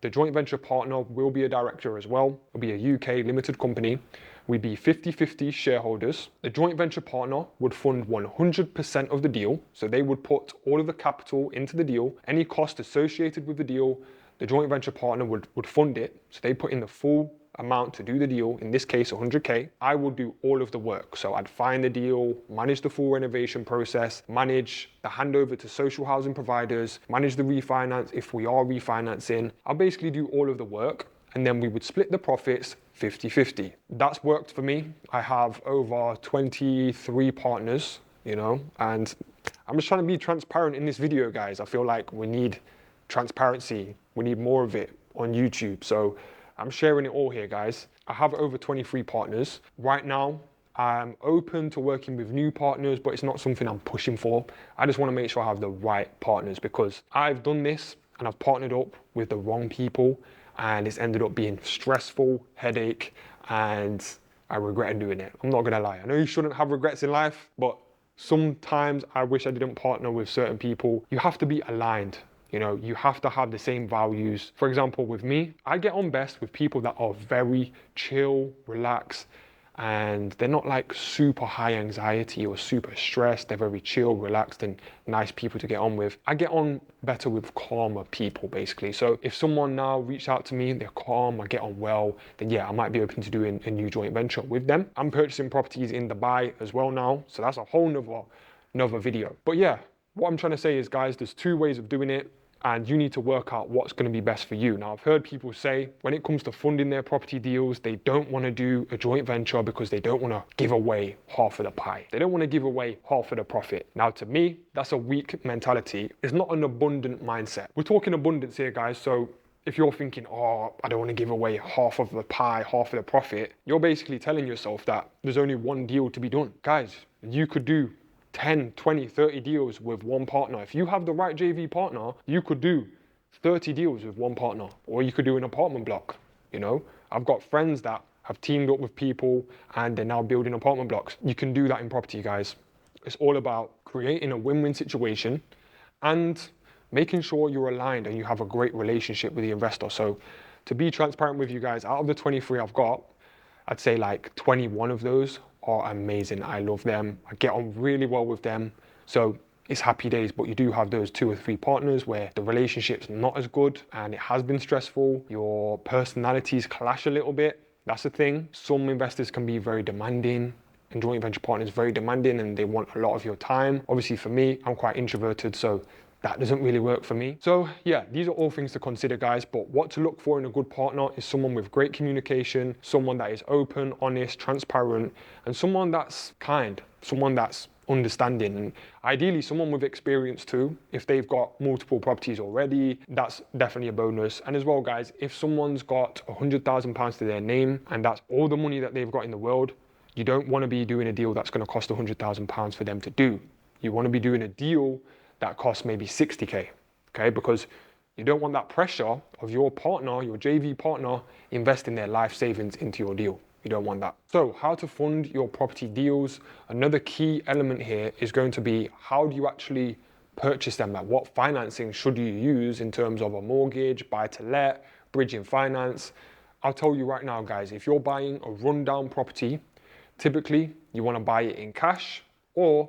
The joint venture partner will be a director as well. It'll be a UK limited company. We'd be 50-50 shareholders. The joint venture partner would fund 100% of the deal. So they would put all of the capital into the deal. Any cost associated with the deal, the joint venture partner would fund it. So they put in the full amount to do the deal, in this case 100K, I will do all of the work. So I'd find the deal, manage the full renovation process, manage the handover to social housing providers, manage the refinance if we are refinancing. I'll basically do all of the work, and then we would split the profits 50-50. That's worked for me. I have over 23 partners, you know, and I'm just trying to be transparent in this video, guys. I feel like we need transparency. We need more of it on YouTube. So I'm sharing it all here, guys. I have over 23 partners. Right now, I'm open to working with new partners, but it's not something I'm pushing for. I just want to make sure I have the right partners, because I've done this and I've partnered up with the wrong people, and it's ended up being stressful, headache, and I regret doing it. I'm not gonna lie. I know you shouldn't have regrets in life, but sometimes I wish I didn't partner with certain people. You have to be aligned. You know, you have to have the same values. For example, with me, I get on best with people that are very chill, relaxed, and they're not like super high anxiety or super stressed. They're very chill, relaxed, and nice people to get on with. I get on better with calmer people, basically. So if someone now reached out to me, they're calm, I get on well, then yeah, I might be open to doing a new joint venture with them. I'm purchasing properties in Dubai as well now, so that's a whole nother video. But yeah, what I'm trying to say is, guys, there's two ways of doing it, and you need to work out what's going to be best for you. Now, I've heard people say when it comes to funding their property deals, they don't want to do a joint venture because they don't want to give away half of the pie. They don't want to give away half of the profit. Now, to me, that's a weak mentality. It's not an abundant mindset. We're talking abundance here, guys. So if you're thinking, oh, I don't want to give away half of the pie, half of the profit, you're basically telling yourself that there's only one deal to be done. Guys, you could do 10, 20, 30 deals with one partner. If you have the right JV partner, you could do 30 deals with one partner, or you could do an apartment block. You know, I've got friends that have teamed up with people and they're now building apartment blocks. You can do that in property, guys. It's all about creating a win-win situation and making sure you're aligned and you have a great relationship with the investor. So to be transparent with you guys, out of the 23 I've got, I'd say like 21 of those are amazing. I love them. I get on really well with them. So it's happy days, but you do have those 2 or 3 partners where the relationship's not as good and it has been stressful. Your personalities clash a little bit. That's the thing. Some investors can be very demanding, and joint venture partners very demanding, and they want a lot of your time. Obviously for me, I'm quite introverted, so that doesn't really work for me. So yeah, these are all things to consider, guys, but what to look for in a good partner is someone with great communication, someone that is open, honest, transparent, and someone that's kind, someone that's understanding, and ideally someone with experience too. If they've got multiple properties already, that's definitely a bonus. And as well, guys, if someone's got £100,000 to their name and that's all the money that they've got in the world, you don't want to be doing a deal that's going to cost £100,000 for them to do. You want to be doing a deal that costs maybe 60K, okay? Because you don't want that pressure of your partner, your JV partner, investing their life savings into your deal. You don't want that. So how to fund your property deals. Another key element here is going to be, how do you actually purchase them? Like, what financing should you use in terms of a mortgage, buy to let, bridging finance? I'll tell you right now, guys, if you're buying a rundown property, typically you want to buy it in cash, or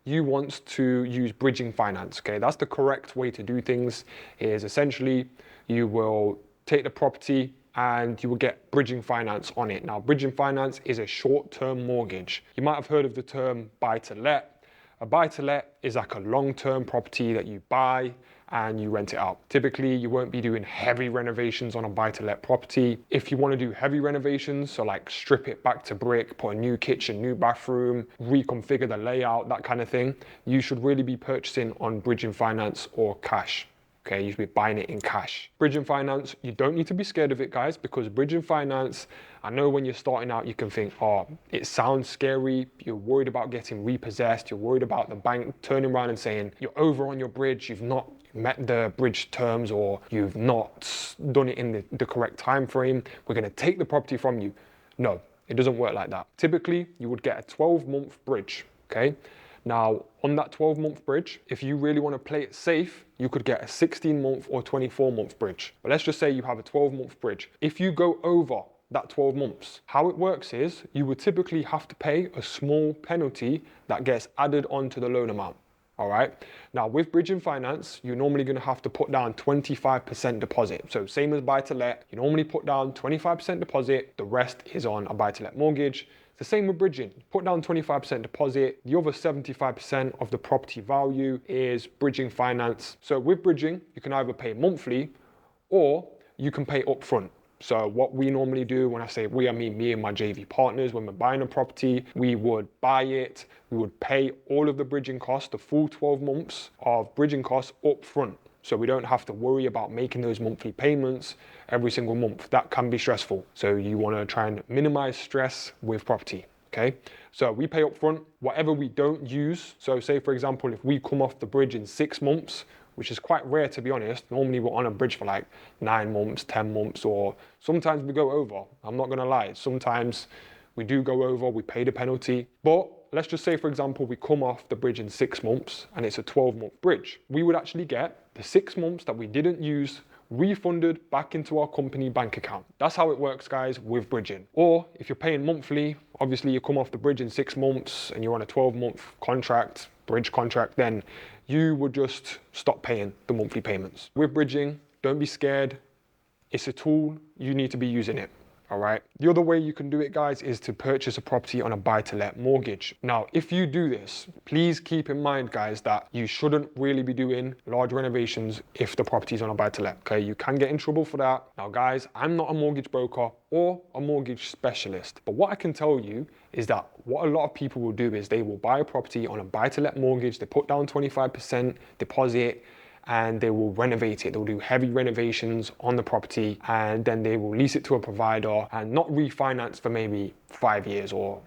you want to use bridging finance, okay? That's the correct way to do things. Is essentially you will take the property and you will get bridging finance on it. Now, bridging finance is a short-term mortgage. You might have heard of the term buy-to-let. A buy-to-let is like a long-term property that you buy and you rent it out. Typically, you won't be doing heavy renovations on a buy-to-let property. If you want to do heavy renovations, so like strip it back to brick, put a new kitchen, new bathroom, reconfigure the layout, that kind of thing, you should really be purchasing on bridging finance or cash. Okay, you should be buying it in cash. Bridging finance, you don't need to be scared of it, guys, because bridging finance, I know when you're starting out, you can think, oh, it sounds scary. You're worried about getting repossessed. You're worried about the bank turning around and saying, you're over on your bridge. You've not met the bridge terms, or you've not done it in the correct time frame. We're going to take the property from you. No, it doesn't work like that. Typically, you would get a 12-month bridge, okay? Now, on that 12-month bridge, if you really want to play it safe, you could get a 16-month or 24-month bridge. But let's just say you have a 12-month bridge. If you go over that 12 months, how it works is you would typically have to pay a small penalty that gets added onto the loan amount. All right. Now with bridging finance, you're normally going to have to put down 25% deposit. So same as buy to let, you normally put down 25% deposit. The rest is on a buy to let mortgage. It's the same with bridging. Put down 25% deposit. The other 75% of the property value is bridging finance. So with bridging, you can either pay monthly or you can pay upfront. So what we normally do, when I say we, I mean me and my JV partners, when we're buying a property, we would buy it, we would pay all of the bridging costs, the full 12 months of bridging costs up front. So we don't have to worry about making those monthly payments every single month. That can be stressful. So you want to try and minimize stress with property. Okay, so we pay up front whatever we don't use. So say for example, if we come off the bridge in 6 months, which is quite rare to be honest. Normally we're on a bridge for like 9 months, 10 months, or sometimes we go over. I'm not gonna lie. Sometimes we do go over, we pay the penalty. But let's just say, for example, we come off the bridge in 6 months and it's a 12-month bridge. We would actually get the 6 months that we didn't use refunded back into our company bank account. That's how it works, guys, with bridging. Or if you're paying monthly, obviously you come off the bridge in 6 months and you're on a 12-month contract, bridge contract, then you would just stop paying the monthly payments. With bridging, don't be scared. It's a tool, you need to be using it. All right. The other way you can do it, guys, is to purchase a property on a buy-to-let mortgage. Now, if you do this, please keep in mind, guys, that you shouldn't really be doing large renovations if the property is on a buy-to-let. Okay, you can get in trouble for that. Now, guys, I'm not a mortgage broker or a mortgage specialist, but what I can tell you is that what a lot of people will do is they will buy a property on a buy-to-let mortgage. They put down 25% deposit, and they will renovate it. They'll do heavy renovations on the property and then they will lease it to a provider and not refinance for maybe 5 years or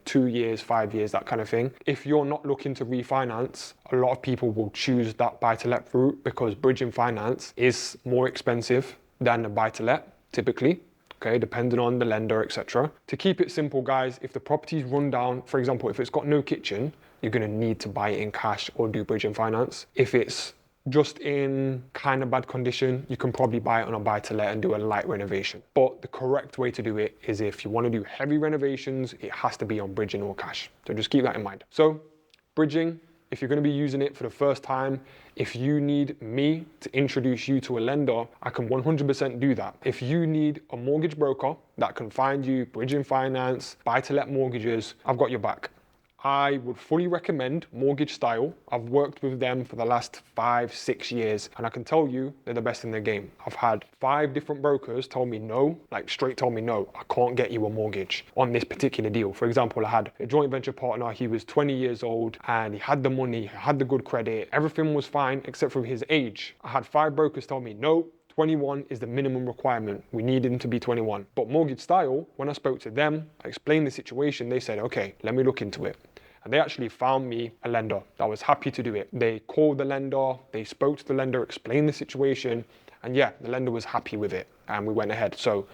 2 years, 5 years, that kind of thing. If you're not looking to refinance, a lot of people will choose that buy-to-let route because bridging finance is more expensive than a buy-to-let typically. Okay, depending on the lender, etc. To keep it simple, guys, if the property's run down, for example, if it's got no kitchen, you're gonna need to buy it in cash or do bridging finance. If it's just in kind of bad condition, you can probably buy it on a buy-to-let and do a light renovation. But the correct way to do it is if you want to do heavy renovations, it has to be on bridging or cash. So just keep that in mind. So bridging, if you're going to be using it for the first time, if you need me to introduce you to a lender, I can 100% do that. If you need a mortgage broker that can find you bridging finance, buy-to-let mortgages, I've got your back. I would fully recommend Mortgage Style. I've worked with them for the last 5-6 years and I can tell you they're the best in the game. I've had 5 different brokers tell me no, like straight told me no, I can't get you a mortgage on this particular deal. For example, I had a joint venture partner, he was 20 years old and he had the money, he had the good credit, everything was fine except for his age. I had 5 brokers tell me no, 21 is the minimum requirement. We need him to be 21. But Mortgage Style, when I spoke to them, I explained the situation, they said, okay, let me look into it. And they actually found me a lender that was happy to do it. They called the lender, they spoke to the lender, explained the situation, and yeah, the lender was happy with it and we went ahead. So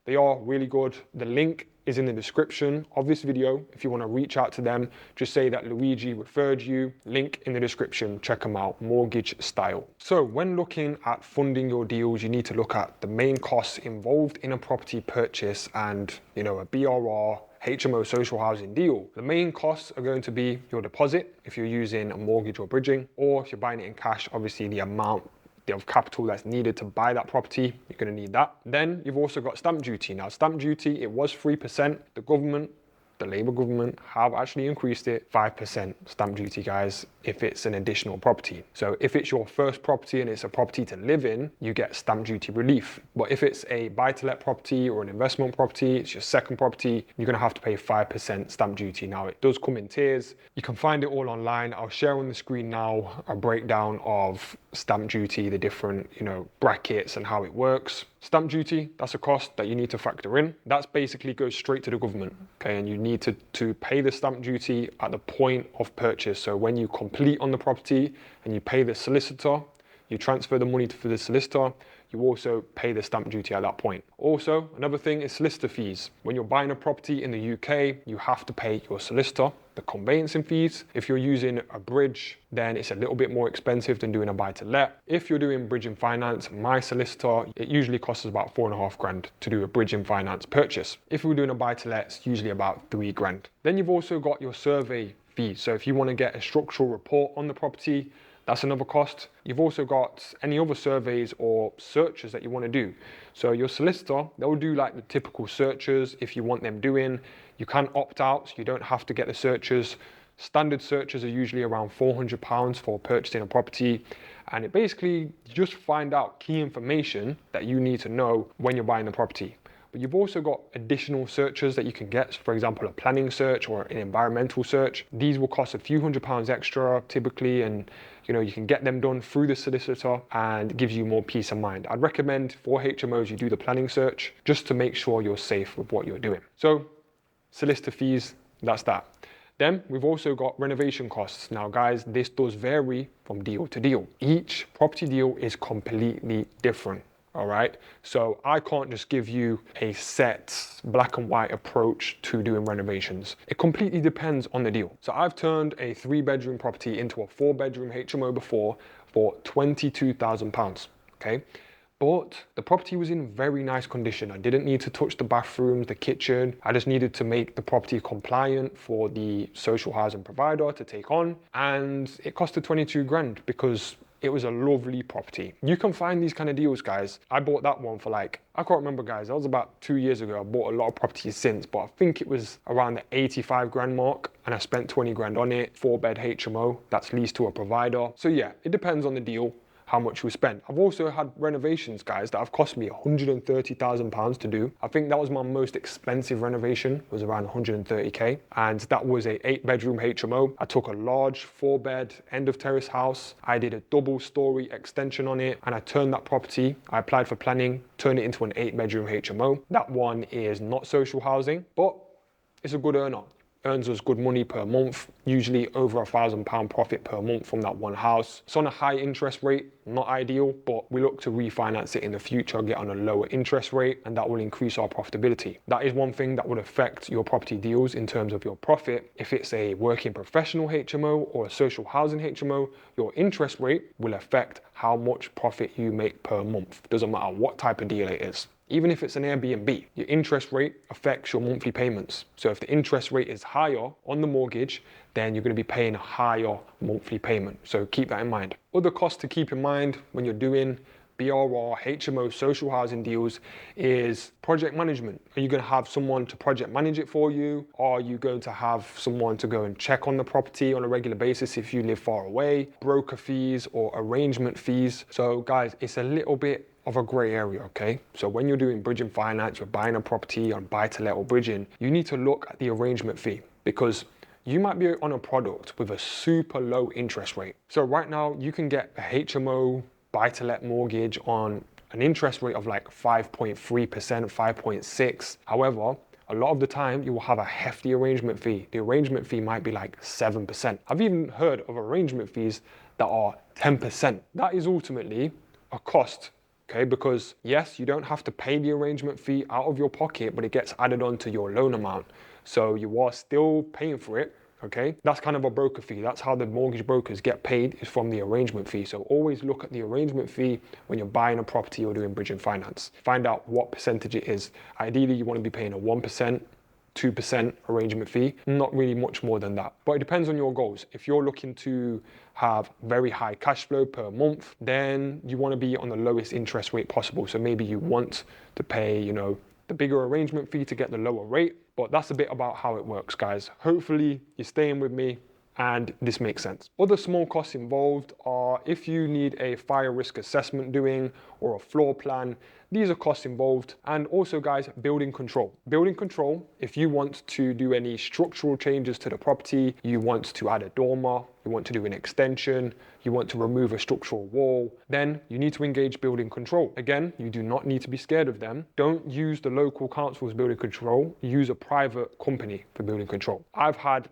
they are really good. The link is in the description of this video. If you want to reach out to them, just say that Luigi referred you. Link in the description, check them out, Mortgage Style. So when looking at funding your deals, you need to look at the main costs involved in a property purchase and, a BRR HMO social housing deal. The main costs are going to be your deposit if you're using a mortgage or bridging, or if you're buying it in cash, obviously the amount of capital that's needed to buy that property, you're going to need that. Then you've also got stamp duty. Now stamp duty, it was 3%. The government, the Labour government, have actually increased it 5% stamp duty, guys, if it's an additional property. So if it's your first property and it's a property to live in, you get stamp duty relief. But if it's a buy-to-let property or an investment property, it's your second property, you're going to have to pay 5% stamp duty. Now it does come in tiers. You can find it all online. I'll share on the screen now a breakdown of stamp duty, the different, brackets and how it works. Stamp duty, that's a cost that you need to factor in. That's basically goes straight to the government, okay? And you need to pay the stamp duty at the point of purchase. So when you complete on the property and you pay the solicitor, you transfer the money to the solicitor, you also pay the stamp duty at that point. Also, another thing is solicitor fees. When you're buying a property in the UK, you have to pay your solicitor, the conveyancing fees. If you're using a bridge, then it's a little bit more expensive than doing a buy-to-let. If you're doing bridging finance, my solicitor, it usually costs us about 4.5 grand to do a bridging finance purchase. If we're doing a buy-to-let, it's usually about 3 grand. Then you've also got your survey fees. So if you want to get a structural report on the property, that's another cost. You've also got any other surveys or searches that you want to do. So your solicitor, they'll do like the typical searches if you want them doing. You can opt out, so you don't have to get the searches. Standard searches are usually around £400 for purchasing a property. And it basically just find out key information that you need to know when you're buying the property. But you've also got additional searches that you can get. For example, a planning search or an environmental search. These will cost a few £100s extra typically, and you can get them done through the solicitor and it gives you more peace of mind. I'd recommend for HMOs you do the planning search just to make sure you're safe with what you're doing. So solicitor fees, that's that. Then we've also got renovation costs. Now guys, this does vary from deal to deal. Each property deal is completely different. All right, so I can't just give you a set black and white approach to doing renovations. It completely depends on the deal. So I've turned a 3-bedroom property into a 4-bedroom HMO before for £22,000, okay? But the property was in very nice condition. I didn't need to touch the bathrooms, the kitchen. I just needed to make the property compliant for the social housing provider to take on. And it costed 22 grand because it was a lovely property. You can find these kind of deals, guys. I bought that one for I can't remember, guys. That was about 2 years ago. I bought a lot of properties since, but I think it was around the 85 grand mark and I spent 20 grand on it. 4-bed HMO, that's leased to a provider. So yeah, it depends on the deal, how much you spend. I've also had renovations, guys, that have cost me £130,000 to do. I think that was my most expensive renovation, was around 130k, and that was a 8-bedroom HMO. I took a large 4-bed end of terrace house. I did a double-story extension on it, and I turned that property. I applied for planning, turned it into an 8-bedroom HMO. That one is not social housing, but it's a good earner. Earns us good money per month, usually over £1,000 profit per month from that one house. It's on a high interest rate, not ideal, but we look to refinance it in the future, get on a lower interest rate, and that will increase our profitability. That is one thing that would affect your property deals in terms of your profit. If it's a working professional HMO or a social housing HMO, your interest rate will affect how much profit you make per month. Doesn't matter what type of deal it is. Even if it's an Airbnb, your interest rate affects your monthly payments. So if the interest rate is higher on the mortgage, then you're going to be paying a higher monthly payment. So keep that in mind. Other costs to keep in mind when you're doing BRR HMO social housing deals is project management. Are you going to have someone to project manage it for you? Are you going to have someone to go and check on the property on a regular basis if you live far away? Broker fees or arrangement fees. So guys, it's a little bit of a grey area, okay? So when you're doing bridging finance, you're buying a property on buy-to-let or bridging, you need to look at the arrangement fee because you might be on a product with a super low interest rate. So right now you can get a HMO buy-to-let mortgage on an interest rate of 5.3%, 5.6. However, a lot of the time you will have a hefty arrangement fee. The arrangement fee might be 7%. I've even heard of arrangement fees that are 10%. That is ultimately a cost. Okay, because yes, you don't have to pay the arrangement fee out of your pocket, but it gets added on to your loan amount. So you are still paying for it, okay? That's kind of a broker fee. That's how the mortgage brokers get paid, is from the arrangement fee. So always look at the arrangement fee when you're buying a property or doing bridging finance. Find out what percentage it is. Ideally, you want to be paying a 1%, 2% arrangement fee, not really much more than that. But it depends on your goals. If you're looking to have very high cash flow per month, then you want to be on the lowest interest rate possible. So maybe you want to pay, the bigger arrangement fee to get the lower rate. But that's a bit about how it works, guys. Hopefully you're staying with me and this makes sense. Other small costs involved are if you need a fire risk assessment doing or a floor plan, these are costs involved. And also guys, building control. Building control, if you want to do any structural changes to the property, you want to add a dormer, you want to do an extension, you want to remove a structural wall, then you need to engage building control. Again, you do not need to be scared of them. Don't use the local council's building control, use a private company for building control. I've had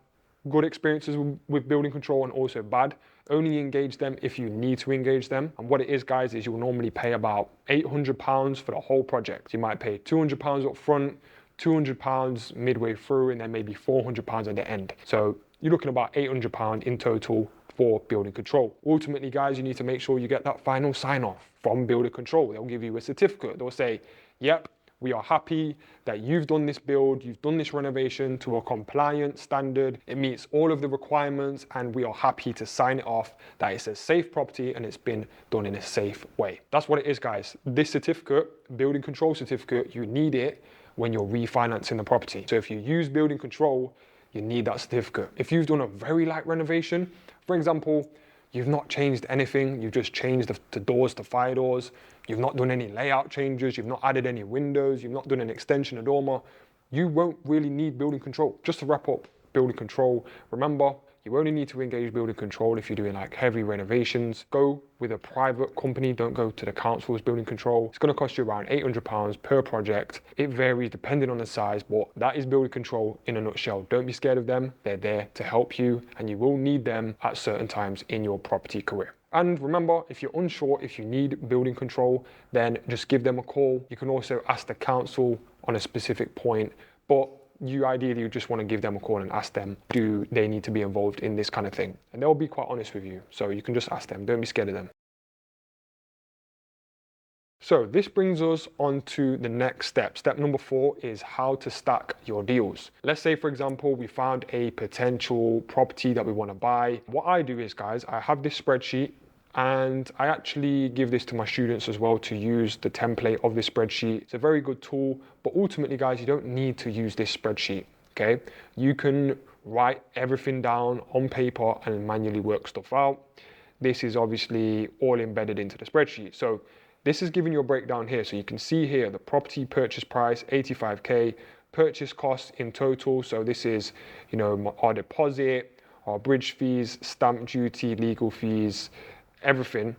good experiences with building control and also bad. Only engage them if you need to engage them. And what it is, guys, is you'll normally pay about £800 for the whole project. You might pay £200 up front, £200 midway through, and then maybe £400 at the end. So you're looking about £800 in total for building control. Ultimately, guys, you need to make sure you get that final sign off from building control. They'll give you a certificate. They'll say, yep, We are happy that you've done this build, you've done this renovation to a compliant standard. It meets all of the requirements, and we are happy to sign it off that it's a safe property and it's been done in a safe way. That's what it is, guys. This certificate, building control certificate, you need it when you're refinancing the property. So if you use building control, you need that certificate. If you've done a very light renovation, for example, you've not changed anything, you've just changed the doors to fire doors, you've not done any layout changes, you've not added any windows, you've not done an extension of dormer, you won't really need building control. Just to wrap up building control, remember, you only need to engage building control if you're doing like heavy renovations. Go with a private company, don't go to the council's building control. It's gonna cost you around £800 per project. It varies depending on the size, but that is building control in a nutshell. Don't be scared of them. They're there to help you, and you will need them at certain times in your property career. And remember, if you're unsure if you need building control, then just give them a call. You can also ask the council on a specific point, but you ideally just want to give them a call and ask them, do they need to be involved in this kind of thing? And they'll be quite honest with you. So you can just ask them, don't be scared of them. So this brings us on to the next step. Step number 4 is how to stack your deals. Let's say, for example, we found a potential property that we want to buy. What I do is, guys, I have this spreadsheet, and I actually give this to my students as well to use the template of this spreadsheet. It's a very good tool, but ultimately, guys, you don't need to use this spreadsheet, okay? You can write everything down on paper and manually work stuff out. This is obviously all embedded into the spreadsheet. So this is giving you a breakdown here. So you can see here the property purchase price, 85K, purchase costs in total. So this is, you know, our deposit, our bridge fees, stamp duty, legal fees, everything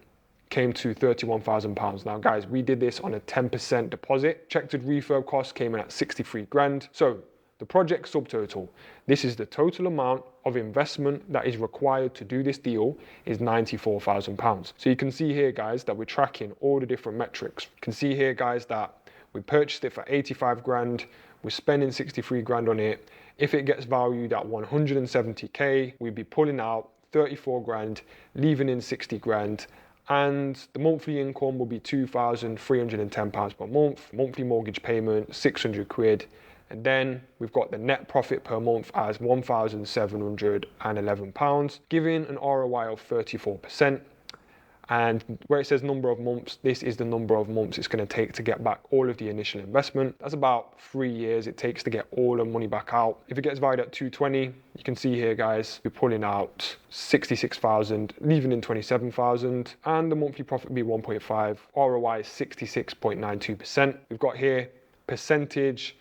came to £31,000. Now, guys, we did this on a 10% deposit. Checked refurb costs came in at 63 grand. So the project subtotal, this is the total amount of investment that is required to do this deal, is £94,000. So you can see here, guys, that we're tracking all the different metrics. You can see here, guys, that we purchased it for 85 grand. We're spending 63 grand on it. If it gets valued at 170K, we'd be pulling out 34 grand, leaving in 60 grand, and the monthly income will be £2,310 per month, monthly mortgage payment 600 quid, and then we've got the net profit per month as £1,711, giving an ROI of 34%. And where it says number of months, this is the number of months it's going to take to get back all of the initial investment. That's about 3 years it takes to get all the money back out. If it gets valued at 220, you can see here, guys, we're pulling out 66,000, leaving in 27,000, and the monthly profit will be 1.5. ROI is 66.92%. We've got here percentage.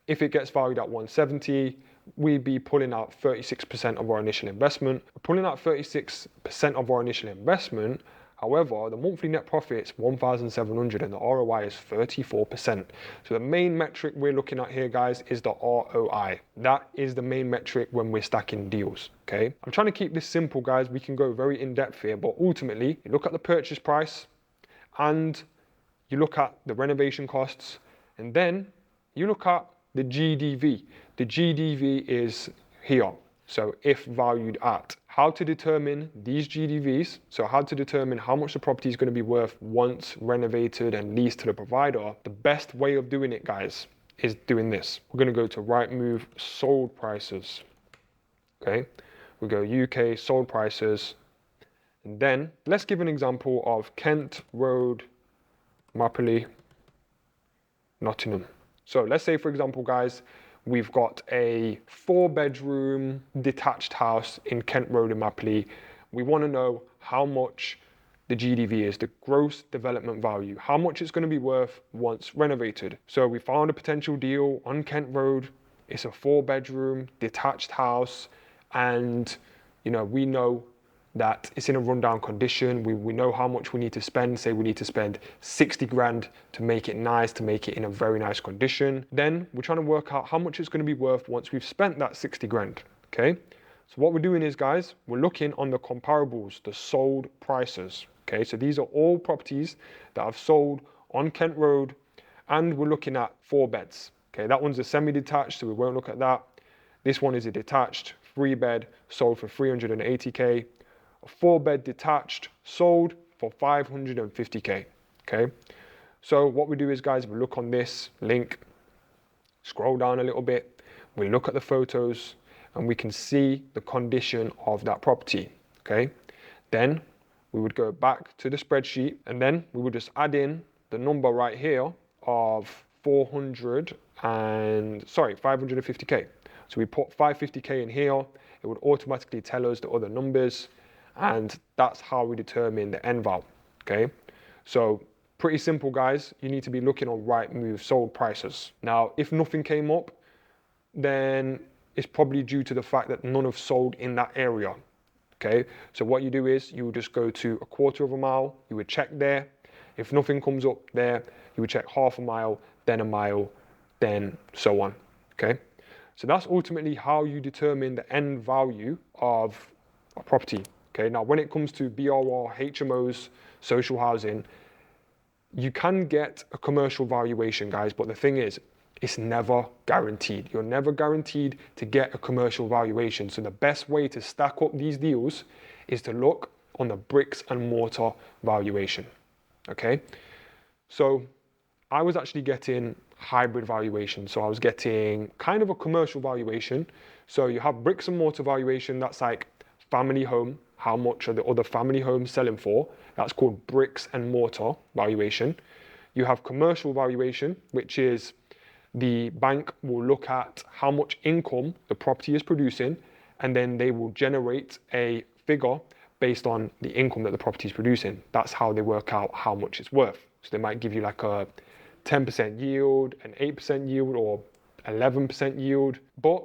If it gets valued at 170, we'd be pulling out 36% of our initial investment. We're pulling out 36% of our initial investment. However, the monthly net profit is 1,700 and the ROI is 34%. So the main metric we're looking at here, guys, is the ROI. That is the main metric when we're stacking deals, okay? I'm trying to keep this simple, guys. We can go very in-depth here, but ultimately, you look at the purchase price and you look at the renovation costs, and then you look at the GDV. The GDV is here. So if valued at, how to determine these GDVs, so how to determine how much the property is going to be worth once renovated and leased to the provider. The best way of doing it, guys, is doing this. We're going to go to Rightmove sold prices. Okay, we go UK sold prices, and then let's give an example of Kent Road, Mapley, Nottingham. So let's say, for example, guys, we've got a 4-bedroom detached house in Kent Road in Mapley. We want to know how much the GDV is, the gross development value, how much it's going to be worth once renovated. So we found a potential deal on Kent Road. It's a 4-bedroom detached house, and you know, we know that it's in a rundown condition. We know how much we need to spend. Say we need to spend 60 grand to make it nice, to make it in a very nice condition. Then we're trying to work out how much it's going to be worth once we've spent that 60 grand, okay? So what we're doing is, guys, we're looking on the comparables, the sold prices, okay? So these are all properties that have sold on Kent Road, and we're looking at 4 beds, okay? That one's a semi-detached, so we won't look at that. This one is a detached 3-bed, sold for 380K. A 4-bed detached sold for 550K, okay? So what we do is, guys, we look on this link, scroll down a little bit, we look at the photos, and we can see the condition of that property, okay? Then we would go back to the spreadsheet, and then we would just add in the number right here of 550K. So we put 550K in here, it would automatically tell us the other numbers, and that's how we determine the end value, okay? So pretty simple, guys. You need to be looking on Rightmove sold prices. Now, if nothing came up, then it's probably due to the fact that none have sold in that area, okay? So what you do is you would just go to a quarter of a mile, you would check there. If nothing comes up there, you would check half a mile, then a mile, then so on, okay? So that's ultimately how you determine the end value of a property, okay? Now, when it comes to BRR HMOs, social housing, you can get a commercial valuation, guys, but the thing is, it's never guaranteed. You're never guaranteed to get a commercial valuation. So the best way to stack up these deals is to look on the bricks and mortar valuation, okay? So I was actually getting hybrid valuation. So I was getting kind of a commercial valuation. So you have bricks and mortar valuation, that's like family home, how much are the other family homes selling for? That's called bricks and mortar valuation. You have commercial valuation, which is the bank will look at how much income the property is producing, and then they will generate a figure based on the income that the property is producing. That's how they work out how much it's worth. So they might give you like a 10% yield, an 8% yield, or 11% yield. But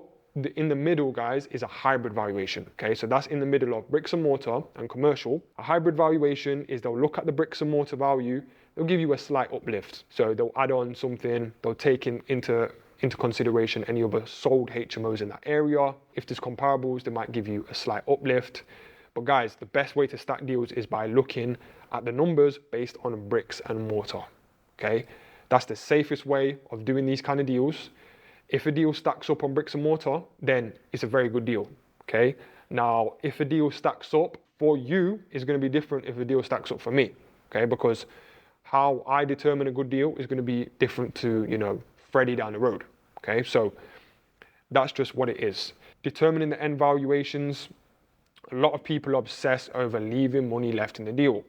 in the middle, guys, is a hybrid valuation, okay? So that's in the middle of bricks and mortar and commercial. A hybrid valuation is they'll look at the bricks and mortar value, they'll give you a slight uplift. So they'll add on something, they'll take into consideration any other sold HMOs in that area. If there's comparables, they might give you a slight uplift. But guys, the best way to stack deals is by looking at the numbers based on bricks and mortar, okay? That's the safest way of doing these kind of deals. If a deal stacks up on bricks and mortar, then it's a very good deal, okay? Now, if a deal stacks up for you, it's going to be different if a deal stacks up for me, okay? Because how I determine a good deal is going to be different to, Freddie down the road, okay? So that's just what it is. Determining the end valuations, a lot of people obsess over leaving money left in the deal.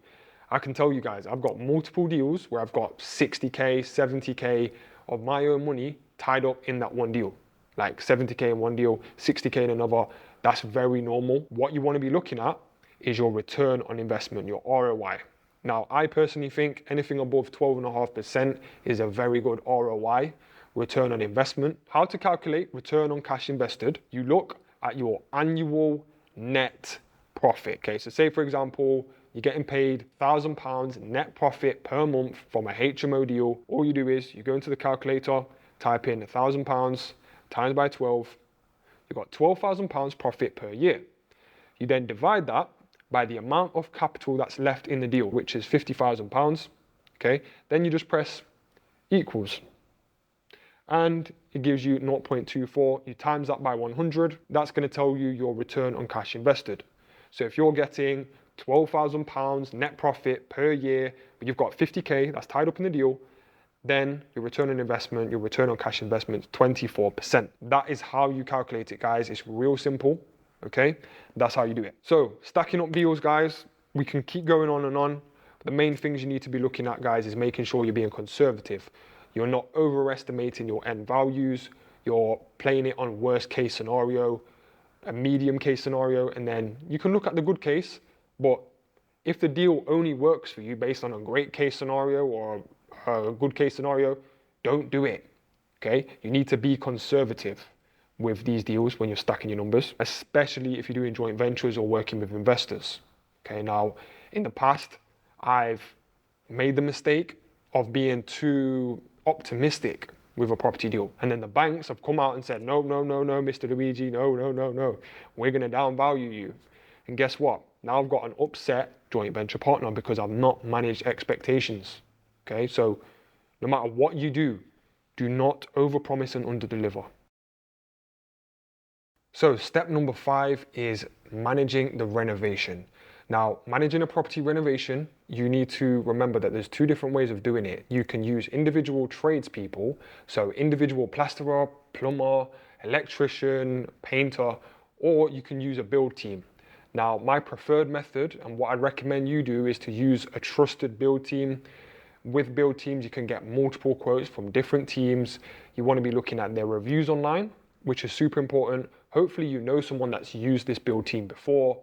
I can tell you guys, I've got multiple deals where I've got 60K, 70K of my own money tied up in that one deal. Like 70K in one deal, 60K in another. That's very normal. What you want to be looking at is your return on investment, your ROI. Now, I personally think anything above 12.5% is a very good ROI, return on investment. How to calculate return on cash invested? You look at your annual net profit. Okay, so say for example, you're getting paid £1,000 net profit per month from a HMO deal. All you do is you go into the calculator, type in £1,000 times by 12. You've got £12,000 profit per year. You then divide that by the amount of capital that's left in the deal, which is £50,000. Okay, then you just press equals. And it gives you 0.24. You times that by 100. That's going to tell you your return on cash invested. So if you're getting £12,000 net profit per year, but you've got 50K that's tied up in the deal, then your return on investment, your return on cash investment is 24%. That is how you calculate it, guys. It's real simple, okay? That's how you do it. So stacking up deals, guys, we can keep going on and on. But the main things you need to be looking at, guys, is making sure you're being conservative. You're not overestimating your end values. You're playing it on worst case scenario, a medium case scenario, and then you can look at the good case. But if the deal only works for you based on a great case scenario or a good case scenario, don't do it, okay? You need to be conservative with these deals when you're stacking your numbers, especially if you're doing joint ventures or working with investors, okay? Now, in the past, I've made the mistake of being too optimistic with a property deal. And then the banks have come out and said, no, Mr. Luigi, no. We're going to downvalue you. And guess what? Now I've got an upset joint venture partner because I've not managed expectations. Okay, so no matter what you do not overpromise and underdeliver. So step number 5 is managing the renovation. Now, managing a property renovation, you need to remember that there's two different ways of doing it. You can use individual tradespeople, so individual plasterer, plumber, electrician, painter, or you can use a build team. Now, my preferred method and what I recommend you do is to use a trusted build team. With build teams, you can get multiple quotes from different teams. You want to be looking at their reviews online, which is super important. Hopefully you know someone that's used this build team before,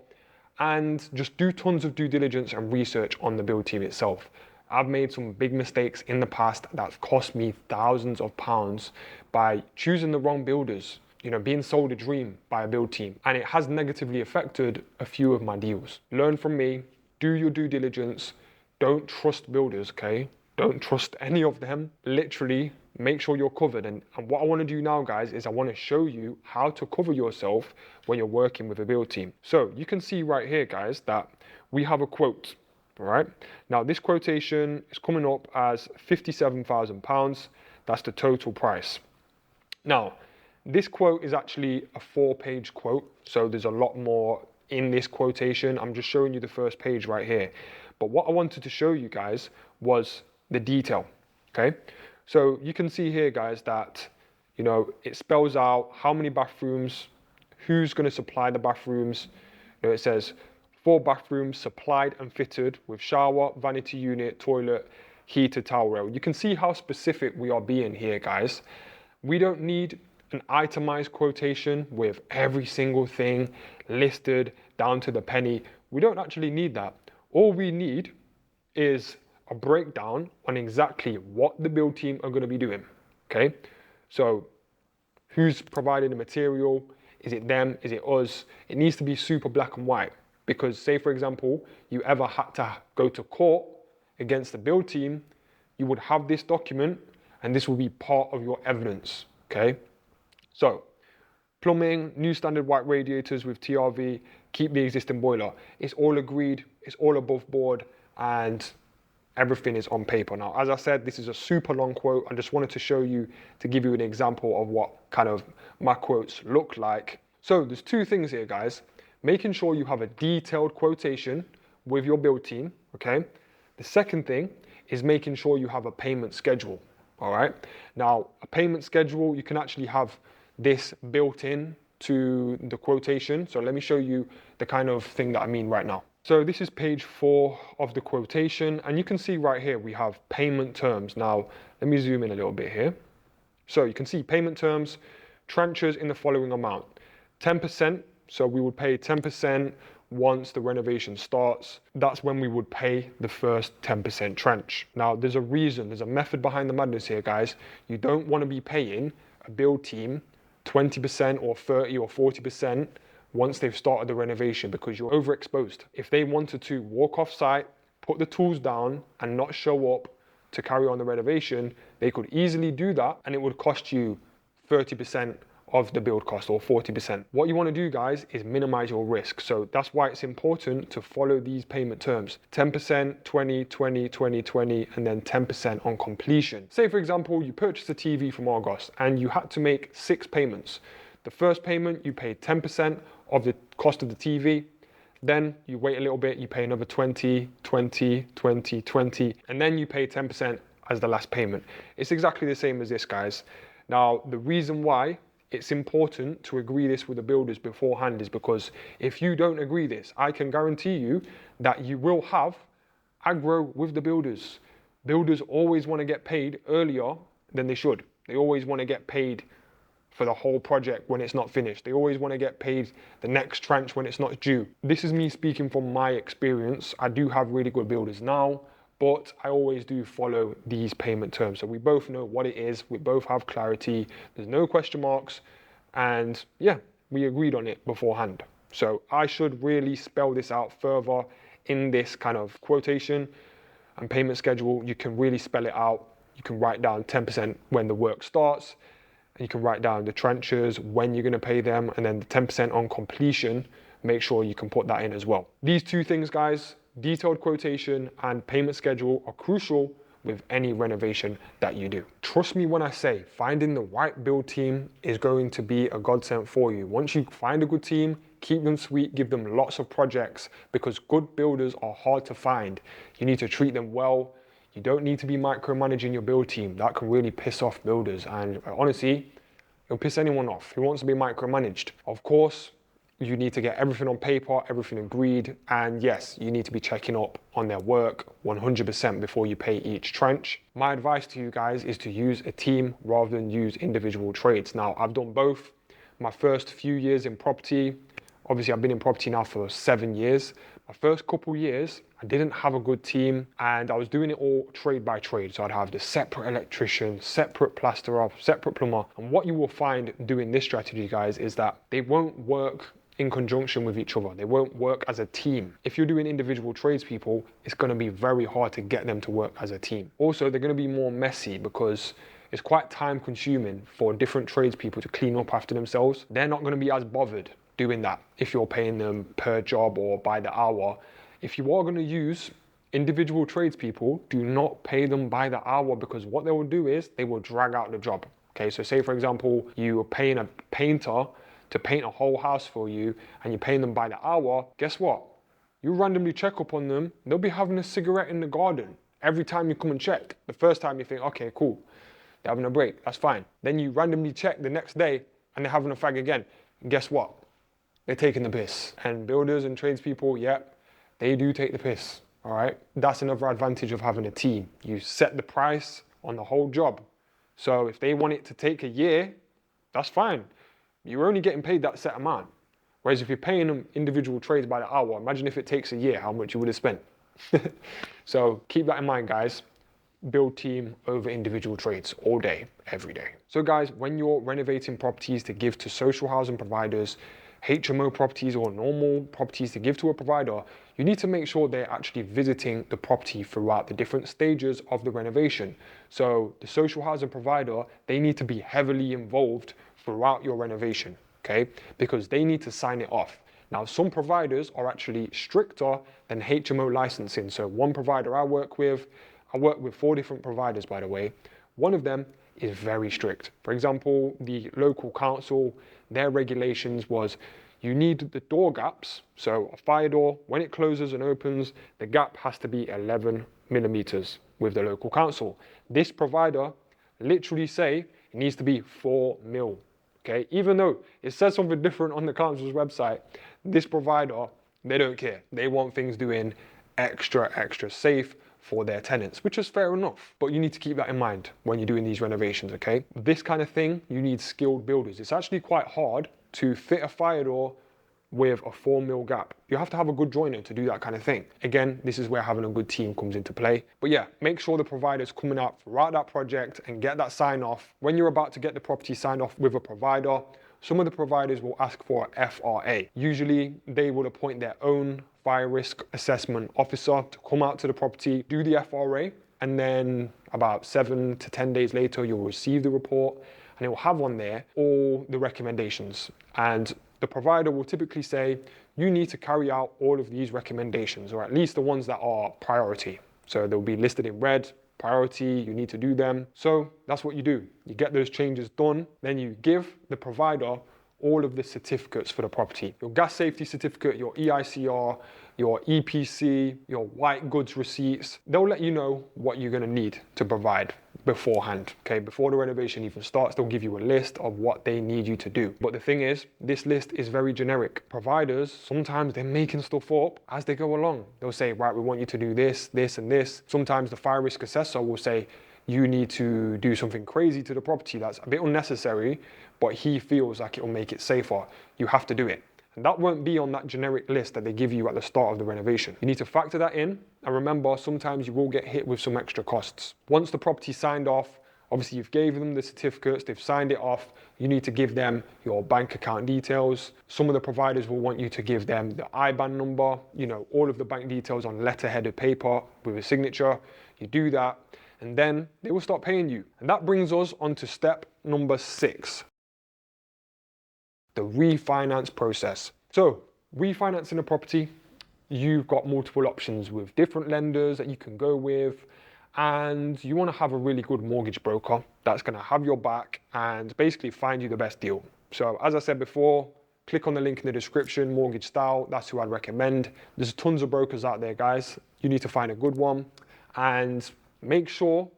and just do tons of due diligence and research on the build team itself. I've made some big mistakes in the past that's cost me thousands of pounds by choosing the wrong builders, being sold a dream by a build team, and it has negatively affected a few of my deals. Learn from me, do your due diligence, don't trust builders, okay? Don't trust any of them. Literally, make sure you're covered. And what I want to do now, guys, is I want to show you how to cover yourself when you're working with a build team. So you can see right here, guys, that we have a quote, all right? Now, this quotation is coming up as £57,000. That's the total price. Now, this quote is actually a 4-page quote, so there's a lot more in this quotation. I'm just showing you the first page right here. But what I wanted to show you guys was the detail, okay? So you can see here, guys, that, it spells out how many bathrooms, who's going to supply the bathrooms. It says 4 bathrooms supplied and fitted with shower, vanity unit, toilet, heated towel rail. You can see how specific we are being here, guys. We don't need an itemized quotation with every single thing listed down to the penny. We don't actually need that. All we need is a breakdown on exactly what the build team are going to be doing, okay? So who's providing the material? Is it them? Is it us? It needs to be super black and white, because say, for example, you ever had to go to court against the build team, you would have this document and this will be part of your evidence, okay? So plumbing, new standard white radiators with TRV, keep the existing boiler. It's all agreed, it's all above board, and everything is on paper. Now, as I said, this is a super long quote. I just wanted to show you, to give you an example of what kind of my quotes look like. So there's 2 things here, guys. Making sure you have a detailed quotation with your build team, okay? The second thing is making sure you have a payment schedule, all right? Now, a payment schedule, you can actually have this built in to the quotation. So let me show you the kind of thing that I mean right now. So this is page 4 of the quotation, and you can see right here we have payment terms. Now, let me zoom in a little bit here. So you can see payment terms, tranches in the following amount. 10%, so we would pay 10% once the renovation starts. That's when we would pay the first 10% tranche. Now, there's a reason, there's a method behind the madness here, guys. You don't want to be paying a build team 20% or 30 or 40% once they've started the renovation, because you're overexposed. If they wanted to walk off site, put the tools down and not show up to carry on the renovation, they could easily do that and it would cost you 30% of the build cost or 40%. What you want to do, guys, is minimize your risk. So that's why it's important to follow these payment terms. 10%, 20, 20, 20, 20, and then 10% on completion. Say, for example, you purchased a TV from Argos and you had to make 6 payments. The first payment, you paid 10% of the cost of the TV. Then you wait a little bit, you pay another 20, 20, 20, 20, and then you pay 10% as the last payment. It's exactly the same as this, guys. Now, the reason why it's important to agree this with the builders beforehand is because if you don't agree this, I can guarantee you that you will have aggro with the builders. Builders always want to get paid earlier than they should. They always want to get paid for the whole project when it's not finished. They always want to get paid the next tranche when it's not due. This is me speaking from my experience. I do have really good builders now, but I always do follow these payment terms. So we both know what it is. We both have clarity. There's no question marks. And yeah, we agreed on it beforehand. So I should really spell this out further in this kind of quotation and payment schedule. You can really spell it out. You can write down 10% when the work starts. And you can write down the tranches, when you're going to pay them, and then the 10% on completion. Make sure you can put that in as well. These 2 things, guys, detailed quotation and payment schedule, are crucial with any renovation that you do. Trust me when I say finding the right build team is going to be a godsend for you. Once you find a good team, keep them sweet, give them lots of projects, because good builders are hard to find. You need to treat them well. You don't need to be micromanaging your build team. That can really piss off builders, and honestly, it'll piss anyone off who wants to be micromanaged. Of course, you need to get everything on paper, everything agreed, and yes, you need to be checking up on their work 100% before you pay each tranche. My advice to you guys is to use a team rather than use individual trades. Now, I've done both. My first few years in property, obviously I've been in property now for 7 years. My first couple years, I didn't have a good team and I was doing it all trade by trade. So I'd have the separate electrician, separate plasterer, separate plumber. And what you will find doing this strategy, guys, is that they won't work in conjunction with each other. They won't work as a team. If you're doing individual tradespeople, it's going to be very hard to get them to work as a team. Also, they're going to be more messy because it's quite time consuming for different tradespeople to clean up after themselves. They're not going to be as bothered doing that if you're paying them per job or by the hour. If you are going to use individual tradespeople, do not pay them by the hour, because what they will do is they will drag out the job. Okay, so say for example, you are paying a painter to paint a whole house for you and you're paying them by the hour. Guess what? You randomly check up on them, they'll be having a cigarette in the garden every time you come and check. The first time you think, okay, cool, they're having a break, that's fine. Then you randomly check the next day and they're having a fag again. And guess what? They're taking the piss. And builders and tradespeople, yep, they do take the piss, all right? That's another advantage of having a team. You set the price on the whole job. So if they want it to take a year, that's fine. You're only getting paid that set amount. Whereas if you're paying them individual trades by the hour, imagine if it takes a year, how much you would have spent. So keep that in mind, guys. Build team over individual trades all day, every day. So guys, when you're renovating properties to give to social housing providers, HMO properties or normal properties to give to a provider, you need to make sure they're actually visiting the property throughout the different stages of the renovation. So the social housing provider, they need to be heavily involved throughout your renovation, okay? Because they need to sign it off. Now, some providers are actually stricter than HMO licensing. So one provider I work with 4 different providers, by the way. One of them is very strict. For example, the local council, their regulations was you need the door gaps. So a fire door, when it closes and opens, the gap has to be 11 millimeters with the local council. This provider literally say it needs to be 4 mil. Okay, even though it says something different on the council's website, this provider, they don't care. They want things doing extra safe for their tenants, which is fair enough. But you need to keep that in mind when you're doing these renovations, okay? This kind of thing, you need skilled builders. It's actually quite hard to fit a fire door with a 4 mil gap. You have to have a good joiner to do that kind of thing. Again, this is where having a good team comes into play. But yeah, make sure the provider's coming out throughout that project and get that sign off. When you're about to get the property signed off with a provider, some of the providers will ask for a FRA. Usually they will appoint their own fire risk assessment officer to come out to the property, do the FRA, and then about 7 to 10 days later, you'll receive the report and it will have on there all the recommendations. And the provider will typically say, you need to carry out all of these recommendations, or at least the ones that are priority. So they'll be listed in red, priority, you need to do them. So that's what you do. You get those changes done, then you give the provider all of the certificates for the property. Your gas safety certificate, your EICR, your EPC, your white goods receipts. They'll let you know what you're gonna need to provide beforehand, okay? Before the renovation even starts, they'll give you a list of what they need you to do. But the thing is, this list is very generic. Providers, sometimes they're making stuff up as they go along. They'll say, right, we want you to do this, this, and this. Sometimes the fire risk assessor will say, you need to do something crazy to the property that's a bit unnecessary, but he feels like it will make it safer. You have to do it. And that won't be on that generic list that they give you at the start of the renovation. You need to factor that in. And remember, sometimes you will get hit with some extra costs. Once the property's signed off, obviously you've gave them the certificates, they've signed it off, you need to give them your bank account details. Some of the providers will want you to give them the IBAN number, all of the bank details on letterheaded paper with a signature. You do that, and then they will start paying you. And that brings us on to step number 6. The refinance process. So refinancing a property, you've got multiple options with different lenders that you can go with, and you want to have a really good mortgage broker that's going to have your back and basically find you the best deal. So as I said before, click on the link in the description, Mortgage Style, that's who I'd recommend. There's tons of brokers out there, guys. You need to find a good one and make sure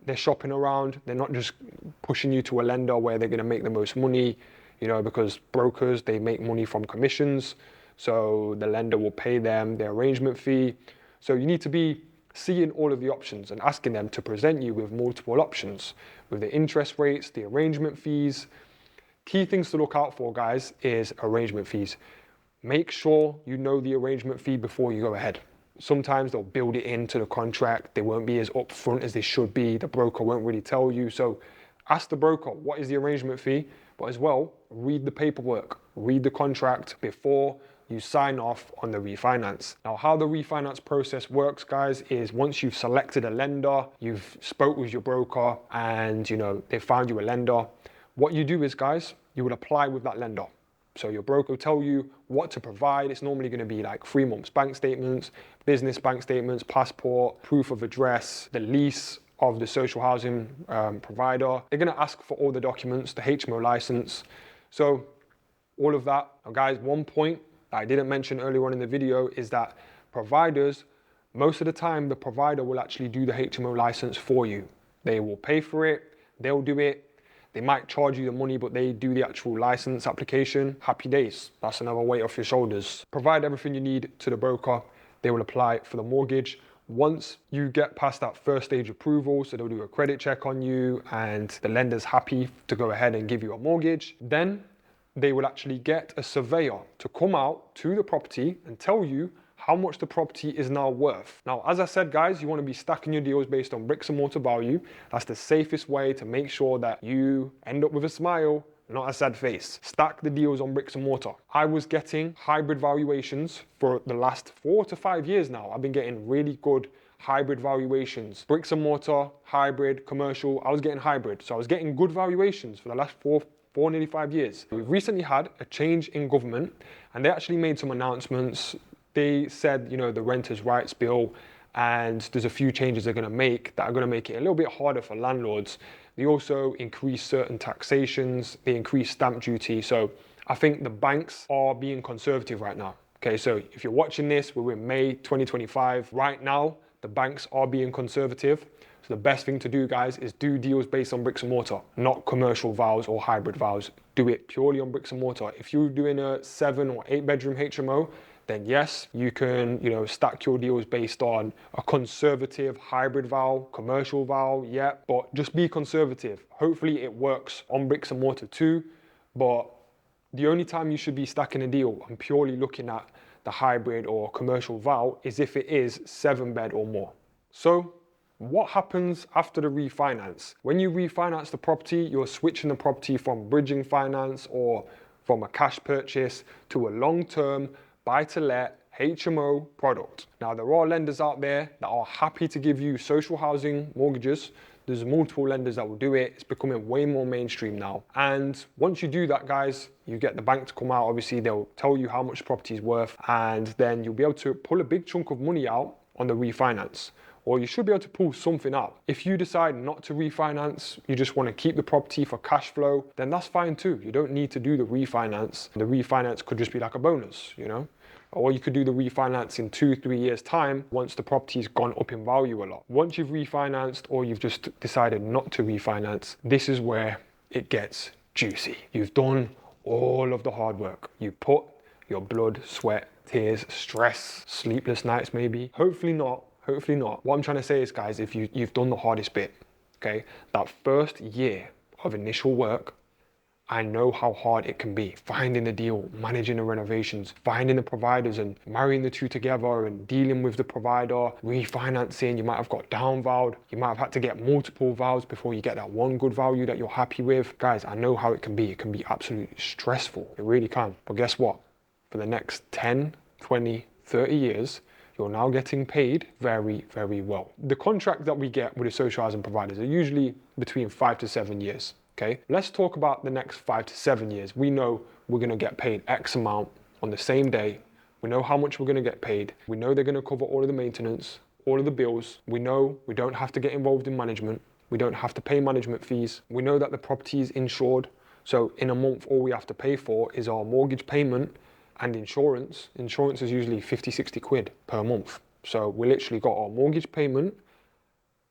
they're shopping around. They're not just pushing you to a lender where they're gonna make the most money, you know, because brokers, they make money from commissions. So the lender will pay them their arrangement fee. So you need to be seeing all of the options and asking them to present you with multiple options with the interest rates, the arrangement fees. Key things to look out for, guys, is arrangement fees. Make sure you know the arrangement fee before you go ahead. Sometimes they'll build it into the contract. They won't be as upfront as they should be. The broker won't really tell you. So ask the broker, what is the arrangement fee? But as well, read the paperwork, read the contract before you sign off on the refinance. Now, how the refinance process works, guys, is once you've selected a lender, you've spoke with your broker and, you know, they found you a lender. What you do is, guys, you would apply with that lender. So your broker will tell you what to provide. It's normally going to be like 3 months bank statements, business bank statements, passport, proof of address, the lease of the social housing provider. They're going to ask for all the documents, the HMO license. So all of that. Now, guys, one point that I didn't mention earlier on in the video is that providers, most of the time, the provider will actually do the HMO license for you. They will pay for it. They'll do it. They might charge you the money, but they do the actual license application. Happy days. That's another weight off your shoulders. Provide everything you need to the broker. They will apply for the mortgage. Once you get past that first stage approval, so they'll do a credit check on you and the lender's happy to go ahead and give you a mortgage, then they will actually get a surveyor to come out to the property and tell you how much the property is now worth. Now, as I said, guys, you want to be stacking your deals based on bricks and mortar value. That's the safest way to make sure that you end up with a smile, not a sad face. Stack the deals on bricks and mortar. I was getting hybrid valuations for the last 4 to 5 years now. I've been getting really good hybrid valuations. Bricks and mortar, hybrid, commercial. I was getting hybrid. So I was getting good valuations for the last nearly 5 years. We've recently had a change in government and they actually made some announcements. They said, you know, the renters' rights bill, and there's a few changes they're going to make that are going to make it a little bit harder for landlords. They also increase certain taxations, they increase stamp duty. So I think the banks are being conservative right now. Okay, so if you're watching this, we're in May 2025. Right now, the banks are being conservative. So the best thing to do, guys, is do deals based on bricks and mortar, not commercial vows or hybrid vows. Do it purely on bricks and mortar. If you're doing a 7 or 8 bedroom HMO, then yes, you can, you know, stack your deals based on a conservative hybrid vow, commercial vow, yeah, but just be conservative. Hopefully it works on bricks and mortar too, but the only time you should be stacking a deal and purely looking at the hybrid or commercial vow is if it is 7 bed or more. So what happens after the refinance? When you refinance the property, you're switching the property from bridging finance or from a cash purchase to a long-term buy-to-let HMO product. Now, there are lenders out there that are happy to give you social housing mortgages. There's multiple lenders that will do it. It's becoming way more mainstream now. And once you do that, guys, you get the bank to come out. Obviously, they'll tell you how much the property is worth, and then you'll be able to pull a big chunk of money out on the refinance. Or you should be able to pull something out. If you decide not to refinance, you just want to keep the property for cash flow, then that's fine too. You don't need to do the refinance. The refinance could just be like a bonus, you know? Or you could do the refinance in 2-3 years time once the property's gone up in value a lot. Once you've refinanced or you've just decided not to refinance, this is where it gets juicy. You've done all of the hard work. You put your blood, sweat, tears, stress, sleepless nights maybe. Hopefully not. Hopefully not. What I'm trying to say is, guys, if you've done the hardest bit, okay, that first year of initial work, I know how hard it can be. Finding the deal, managing the renovations, finding the providers and marrying the two together and dealing with the provider, refinancing, you might have got down vowed, you might have had to get multiple vows before you get that one good value that you're happy with. Guys, I know how it can be. It can be absolutely stressful. It really can. But guess what? For the next 10, 20, 30 years, you're now getting paid very, very well. The contract that we get with the social housing providers are usually between 5 to 7 years, okay? Let's talk about the next 5 to 7 years. We know we're gonna get paid X amount on the same day. We know how much we're gonna get paid. We know they're gonna cover all of the maintenance, all of the bills. We know we don't have to get involved in management. We don't have to pay management fees. We know that the property is insured. So in a month, all we have to pay for is our mortgage payment and insurance. Insurance is usually 50, 60 quid per month. So we literally got our mortgage payment.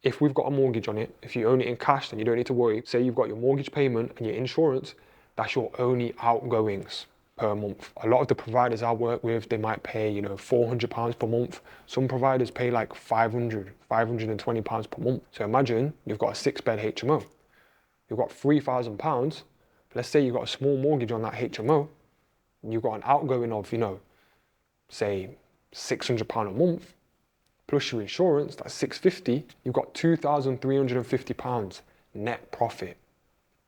If we've got a mortgage on it, if you own it in cash, then you don't need to worry. Say you've got your mortgage payment and your insurance, that's your only outgoings per month. A lot of the providers I work with, they might pay, £400 per month. Some providers pay like 500, £520 per month. So imagine you've got a 6-bed HMO. You've got £3,000. Let's say you've got a small mortgage on that HMO. You've got an outgoing of, say £600 a month, plus your insurance, that's £650. You've got £2,350 net profit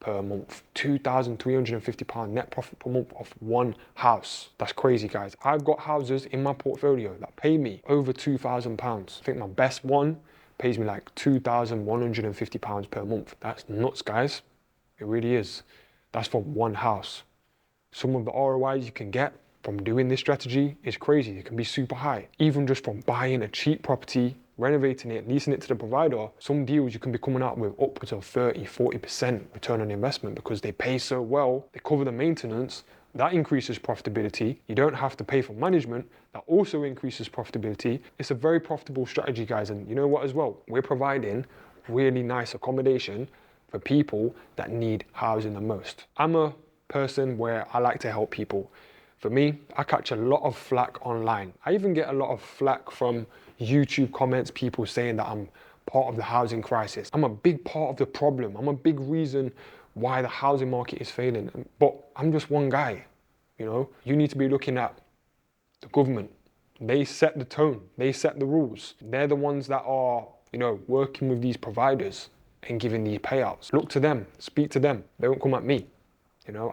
per month. £2,350 net profit per month off one house. That's crazy, guys. I've got houses in my portfolio that pay me over £2,000. I think my best one pays me like £2,150 per month. That's nuts, guys. It really is. That's for one house. Some of the ROIs you can get from doing this strategy is crazy. It can be super high. Even just from buying a cheap property, renovating it, leasing it to the provider, some deals you can be coming out with upwards of 30, 40% return on investment because they pay so well, they cover the maintenance, that increases profitability. You don't have to pay for management, that also increases profitability. It's a very profitable strategy, guys. And you know what as well? We're providing really nice accommodation for people that need housing the most. I'm a person where I like to help people. For me, I catch a lot of flack online. I even get a lot of flack from YouTube comments, people saying that I'm part of the housing crisis. I'm a big part of the problem. I'm a big reason why the housing market is failing. But I'm just one guy, You need to be looking at the government. They set the tone. They set the rules. They're the ones that are, working with these providers and giving these payouts. Look to them. Speak to them. They won't come at me.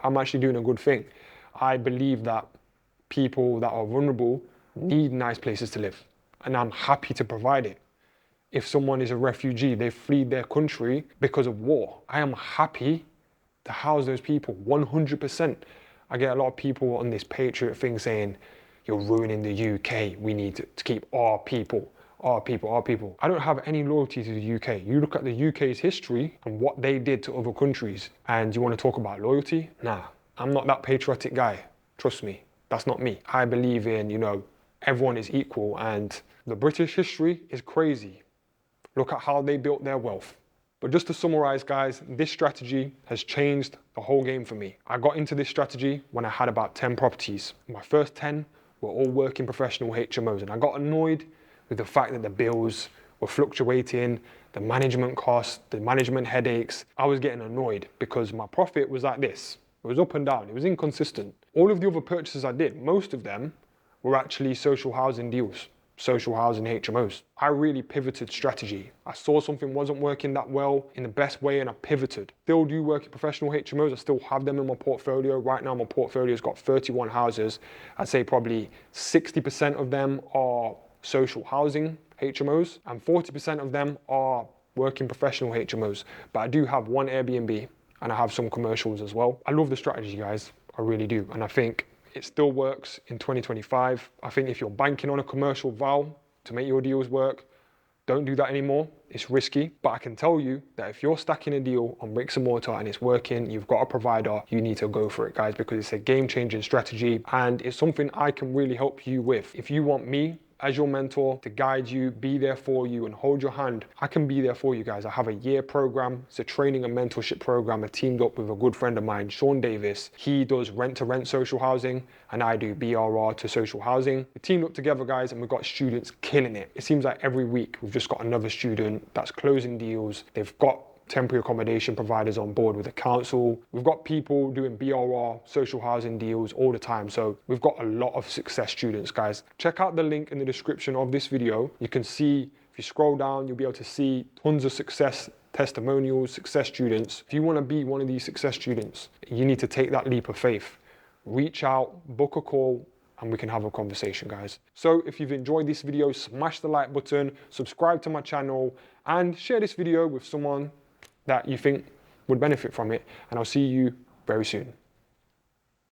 I'm actually doing a good thing. I believe that people that are vulnerable need nice places to live, and I'm happy to provide it. If someone is a refugee, they fled their country because of war, I am happy to house those people 100%. I get a lot of people on this patriot thing saying, you're ruining the UK. We need to keep our people. I don't have any loyalty to the UK. You look at the UK's history and what they did to other countries, and you want to talk about loyalty? Nah, I'm not that patriotic guy. Trust me, that's not me. I believe in, everyone is equal, and the British history is crazy. Look at how they built their wealth. But just to summarize, guys, this strategy has changed the whole game for me. I got into this strategy when I had about 10 properties. My first 10 were all working professional HMOs, and I got annoyed with the fact that the bills were fluctuating, the management costs, the management headaches. I was getting annoyed because my profit was like this. It was up and down, it was inconsistent. All of the other purchases I did, most of them were actually social housing deals, social housing HMOs. I really pivoted strategy. I saw something wasn't working that well in the best way and I pivoted. Still do work in professional HMOs, I still have them in my portfolio. Right now my portfolio's got 31 houses. I'd say probably 60% of them are social housing HMOs and 40% of them are working professional HMOs. But I do have one Airbnb and I have some commercials as well. I love the strategy, guys. I really do. And I think it still works in 2025. I think if you're banking on a commercial val to make your deals work, don't do that anymore. It's risky. But I can tell you that if you're stacking a deal on bricks and mortar and it's working, you've got a provider, you need to go for it, guys, because it's a game-changing strategy and it's something I can really help you with. If you want me as your mentor to guide you, be there for you and hold your hand, I can be there for you, guys. I have a year program. It's a training and mentorship program. I teamed up with a good friend of mine, Sean Davis. He does rent-to-rent social housing and I do BRR to social housing. We teamed up together, guys, and we've got students killing it. It seems like every week we've just got another student that's closing deals. They've got temporary accommodation providers on board with the council. We've got people doing BRR, social housing deals all the time. So we've got a lot of success students, guys. Check out the link in the description of this video. You can see, if you scroll down, you'll be able to see tons of success testimonials, success students. If you want to be one of these success students, you need to take that leap of faith. Reach out, book a call, and we can have a conversation, guys. So if you've enjoyed this video, smash the like button, subscribe to my channel, and share this video with someone that you think would benefit from it. And I'll see you very soon.